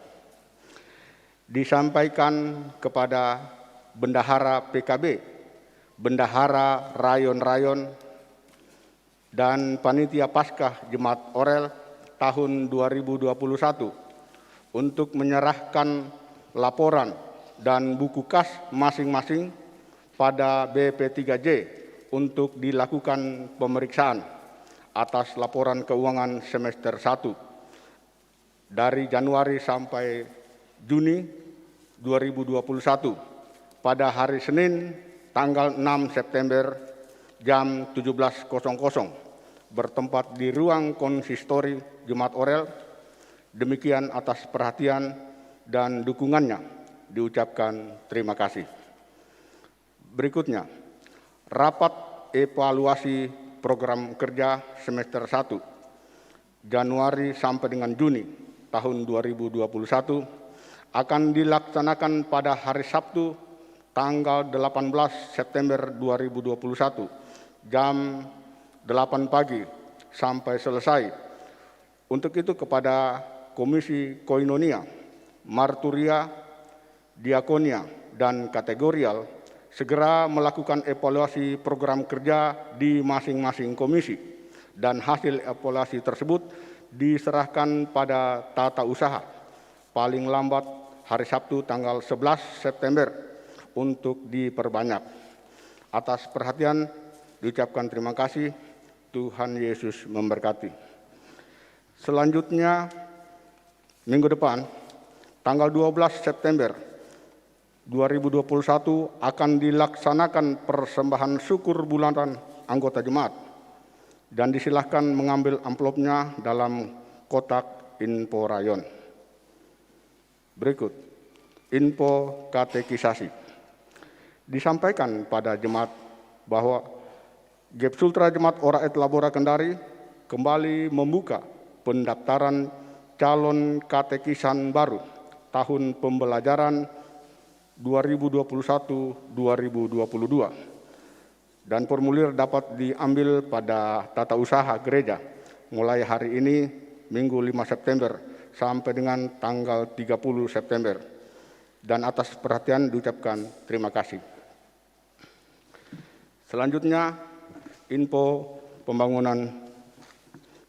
Disampaikan kepada Bendahara PKB, Bendahara Rayon-Rayon, dan Panitia Paskah Jemaat Orel tahun 2021 untuk menyerahkan laporan dan buku kas masing-masing pada BP3J untuk dilakukan pemeriksaan atas laporan keuangan semester 1 dari Januari sampai Juni 2021 pada hari Senin tanggal 6 September jam 17.00 bertempat di ruang konsistori Jemaat Orel. Demikian atas perhatian dan dukungannya diucapkan terima kasih. Berikutnya, rapat evaluasi program kerja semester 1 Januari sampai dengan Juni tahun 2021 akan dilaksanakan pada hari Sabtu tanggal 18 September 2021 jam 8 pagi sampai selesai. Untuk itu kepada Komisi Koinonia, Marturia, Diakonia, dan Kategorial segera melakukan evaluasi program kerja di masing-masing komisi dan hasil evaluasi tersebut diserahkan pada tata usaha paling lambat hari Sabtu tanggal 11 September untuk diperbanyak. Atas perhatian diucapkan terima kasih. Tuhan Yesus memberkati. Selanjutnya, minggu depan, tanggal 12 September 2021 akan dilaksanakan persembahan syukur bulanan anggota jemaat dan disilahkan mengambil amplopnya dalam kotak info rayon. Berikut, info katekisasi. Disampaikan pada jemaat bahwa GEP Sultra Jemaat Ora et Labora Kendari kembali membuka pendaftaran calon katekisan baru tahun pembelajaran 2021-2022 dan formulir dapat diambil pada tata usaha gereja mulai hari ini Minggu 5 September sampai dengan tanggal 30 September. Dan atas perhatian diucapkan terima kasih. Selanjutnya, info pembangunan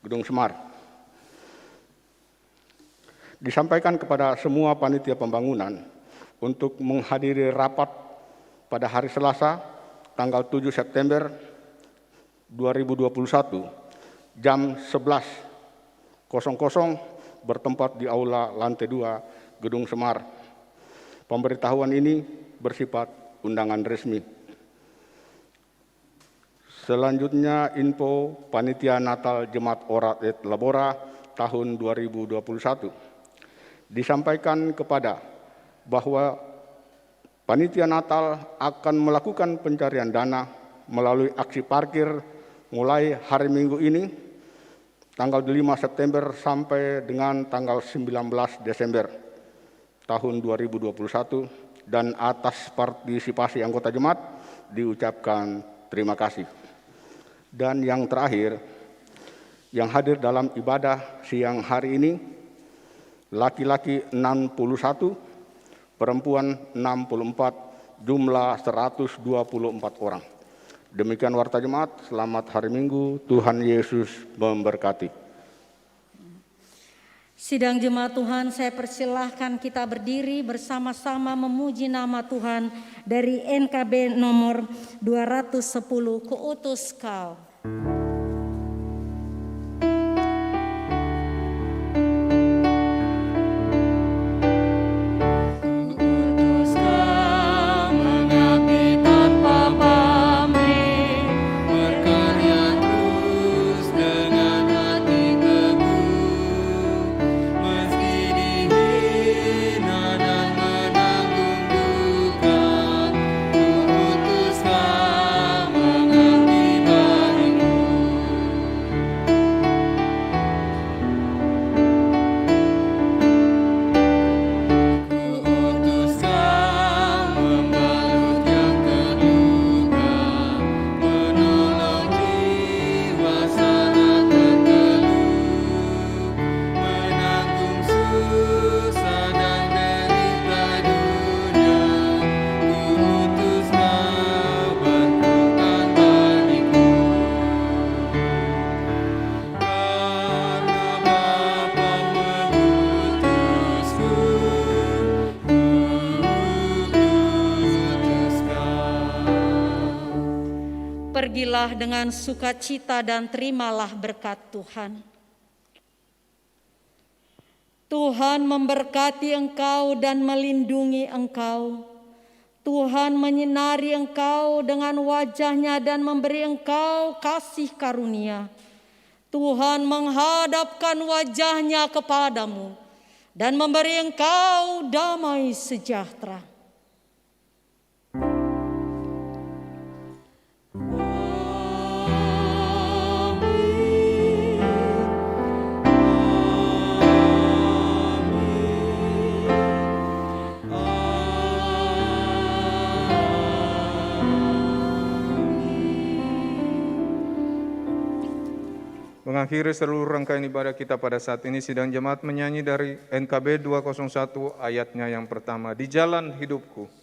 Gedung Semar. Disampaikan kepada semua panitia pembangunan untuk menghadiri rapat pada hari Selasa tanggal 7 September 2021 jam 11.00 bertempat di Aula Lantai 2 Gedung Semar. Pemberitahuan ini bersifat undangan resmi. Selanjutnya, info Panitia Natal Jemaat Ora et Labora tahun 2021. Disampaikan kepada bahwa Panitia Natal akan melakukan pencarian dana melalui aksi parkir mulai hari Minggu ini, tanggal 5 September sampai dengan tanggal 19 Desember tahun 2021, dan atas partisipasi anggota jemaat diucapkan terima kasih. Dan yang terakhir, yang hadir dalam ibadah siang hari ini, laki-laki 61, perempuan 64, jumlah 124 orang. Demikian warta jemaat, selamat hari Minggu, Tuhan Yesus memberkati. Sidang jemaat Tuhan, saya persilahkan kita berdiri bersama-sama memuji nama Tuhan dari NKB nomor 210, Kuutus Kau. Pergilah dengan sukacita dan terimalah berkat Tuhan. Tuhan memberkati engkau dan melindungi engkau. Tuhan menyinari engkau dengan wajah-Nya dan memberi engkau kasih karunia. Tuhan menghadapkan wajah-Nya kepadamu dan memberi engkau damai sejahtera. Mengakhiri seluruh rangkaian ibadah kita pada saat ini, sidang jemaat menyanyi dari NKB 201 ayatnya yang pertama, Di Jalan Hidupku.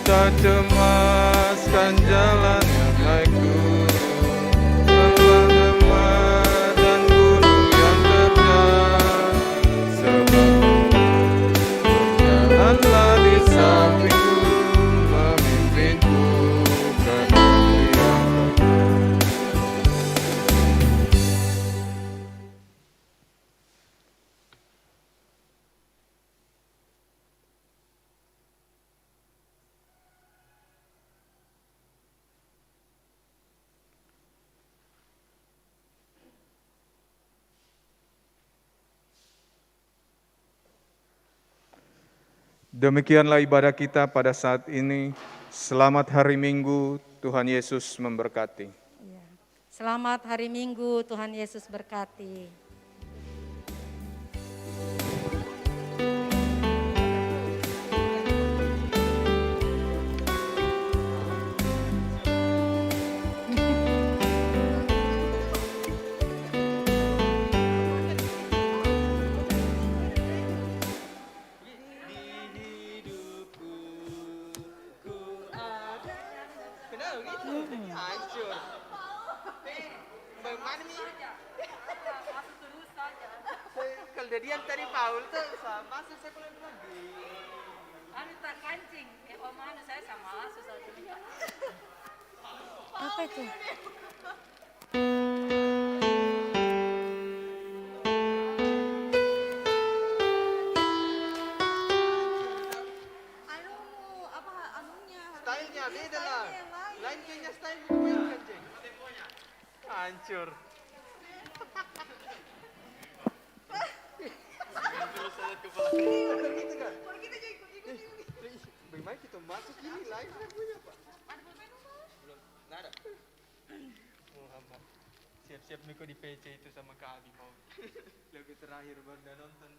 Tak cemaskan jalan yang naik turun, lembah-lembah dan gunung yang terjal, sebab berjalanlah di sampingku, memimpinku ke negeri yang kekal. Demikianlah ibadah kita pada saat ini. Selamat hari Minggu, Tuhan Yesus memberkati. Selamat hari Minggu, Tuhan Yesus berkati. Kejadian tadi Paul tuh sama saya pulang lagi. Anu tak kancing, om anu saya sama susah juga. Apa itu? Stylenya beda lah. Lain kayaknya style punya kancing. Hancur. Bagaimana kita masuk ini live punya Pak? Belum, nggak ada. Muhammad, siap-siap Niko di PC itu sama Kak Abi mau. Lagu terakhir baru udah nonton.